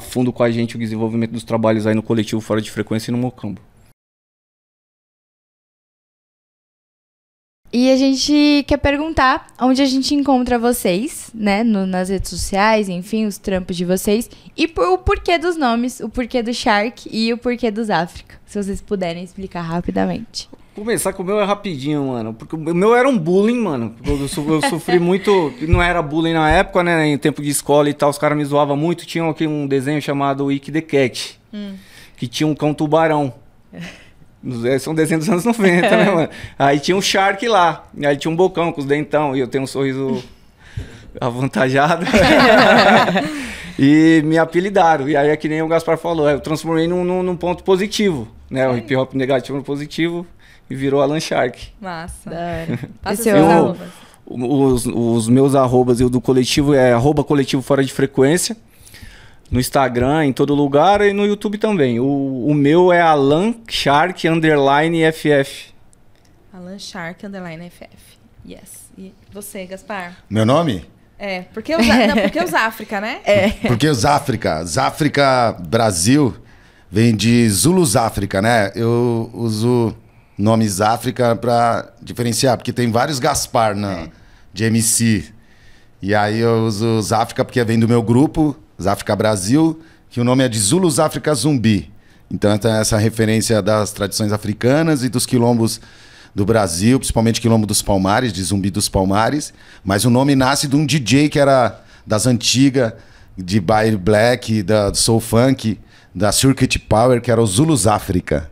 S3: fundo com a gente o desenvolvimento dos trabalhos aí no coletivo Fora de Frequência e no Mocambo.
S2: E a gente quer perguntar onde a gente encontra vocês, né? Nas redes sociais, enfim, os trampos de vocês. E o porquê dos nomes, o porquê do Shark e o porquê dos África. Se vocês puderem explicar rapidamente.
S3: Começar com o meu é rapidinho, mano. Porque o meu era um bullying, mano. Eu sofri muito... Não era bullying na época, né? Em tempo de escola e tal, os caras me zoavam muito. Tinha aqui um desenho chamado Ike the Cat. Que tinha um cão tubarão. São desenhos dos anos 90, né, mano? Aí tinha um Shark lá. Aí tinha um bocão com os dentão. E eu tenho um sorriso avantajado. E me apelidaram. E aí é que nem o Gaspar falou. Eu transformei num ponto positivo. Né? O hip hop negativo no positivo. E virou Alan Shark.
S1: Massa.
S2: Da hora.
S1: Passa
S2: Esse é
S1: seus
S2: o-
S1: arrobas.
S3: Os meus arrobas e o do coletivo é @coletivo fora de frequência. No Instagram, em todo lugar e no YouTube também. O meu é Alan Shark _FF.
S1: Alan Shark _FF. Yes. E você, Gaspar?
S4: Meu nome?
S1: Porque os África, né?
S4: Porque os África. Záfrica Brasil vem de Zulus África, né? Eu uso nomes África pra diferenciar, porque tem vários Gaspar de MC. E aí eu uso Záfrica porque vem do meu grupo, Záfrica Brasil, que o nome é de Zulus África Zumbi. Então tem essa referência das tradições africanas e dos quilombos do Brasil, principalmente Quilombo dos Palmares, de Zumbi dos Palmares. Mas o nome nasce de um DJ que era das antigas, de baile black, da soul funk, da Circuit Power, que era o Zulus África.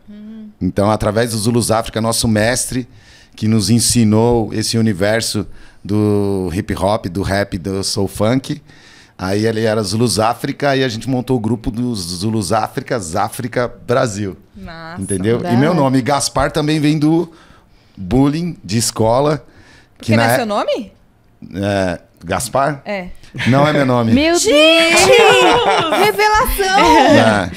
S4: Então, através do Zulus África, nosso mestre, que nos ensinou esse universo do hip hop, do rap, do soul funk. Aí ele era Zulus África e a gente montou o grupo dos Zulus África, Záfrica Brasil.
S1: Nossa.
S4: Entendeu?
S2: da
S4: E meu
S2: hora.
S4: nome, Gaspar, também vem do bullying de escola.
S1: Porque não é seu nome?
S4: Gaspar?
S1: É.
S4: Não é meu nome.
S2: Meu Deus!
S1: Revelação!
S4: É.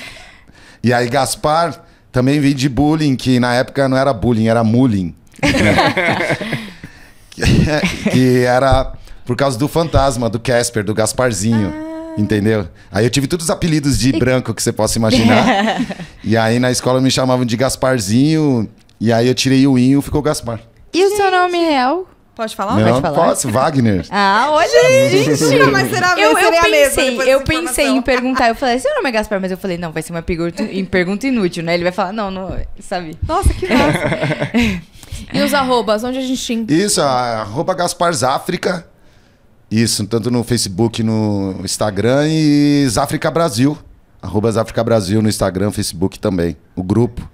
S4: E aí, Gaspar também vem de bullying, que na época não era bullying, era mulling. que era por causa do fantasma, do Casper, do Gasparzinho. Entendeu? Aí eu tive todos os apelidos de branco que você possa imaginar. E aí na escola me chamavam de Gasparzinho. E aí eu tirei o inho, ficou Gaspar.
S2: E o seu nome real?
S1: Pode falar?
S4: Meu nome
S2: falar?
S4: posso, Wagner.
S2: Ah, olha!
S1: Gente, mas será
S2: Eu
S1: seria a mesma
S2: pensei,
S1: depois
S2: eu
S1: dessa
S2: pensei em
S1: informação?
S2: perguntar. Eu falei, seu nome é Gaspar, mas eu falei, não, vai ser uma pergunta inútil, né? Ele vai falar, não, sabe?
S1: Nossa, que massa. E os arrobas, onde a gente...
S4: Isso, @GasparZáfrica. Isso, tanto no Facebook, no Instagram e Záfrica Brasil. @Záfrica Brasil no Instagram, Facebook também. O grupo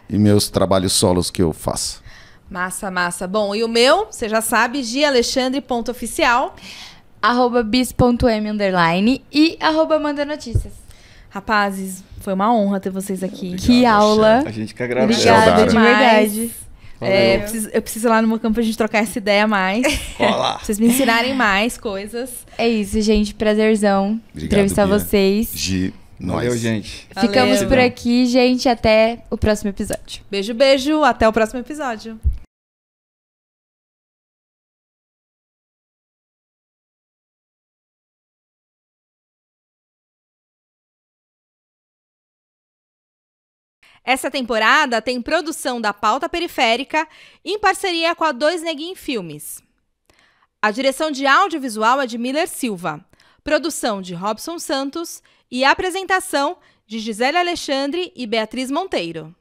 S4: e meus trabalhos solos que eu faço.
S1: Massa, massa. Bom, e o meu, você já sabe, gialexandre.oficial.
S2: @bis.m_ e @mandanotícias.
S1: Rapazes, foi uma honra ter vocês aqui.
S2: Que aula.
S3: A gente que agradece.
S2: Obrigada,
S4: Saudade.
S2: de verdade.
S1: Eu preciso ir lá no meu campo pra gente trocar essa ideia mais.
S3: Olá.
S1: Pra vocês me ensinarem mais coisas.
S2: É isso, gente. Prazerzão
S4: Obrigado,
S2: entrevistar
S4: Bia.
S2: vocês.
S4: Gi,
S3: Valeu,
S4: nós.
S3: gente.
S1: Valeu.
S2: Ficamos por aqui, gente. Até o próximo episódio.
S1: Beijo, beijo. Até o próximo episódio. Essa temporada tem produção da Pauta Periférica em parceria com a Dois Neguinho Filmes. A direção de audiovisual é de Miller Silva, produção de Robson Santos e apresentação de Gisele Alexandre e Beatriz Monteiro.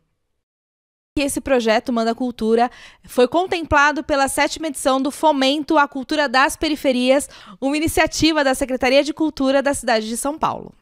S1: Esse projeto Manda Cultura foi contemplado pela 7ª edição do Fomento à Cultura das Periferias, uma iniciativa da Secretaria de Cultura da cidade de São Paulo.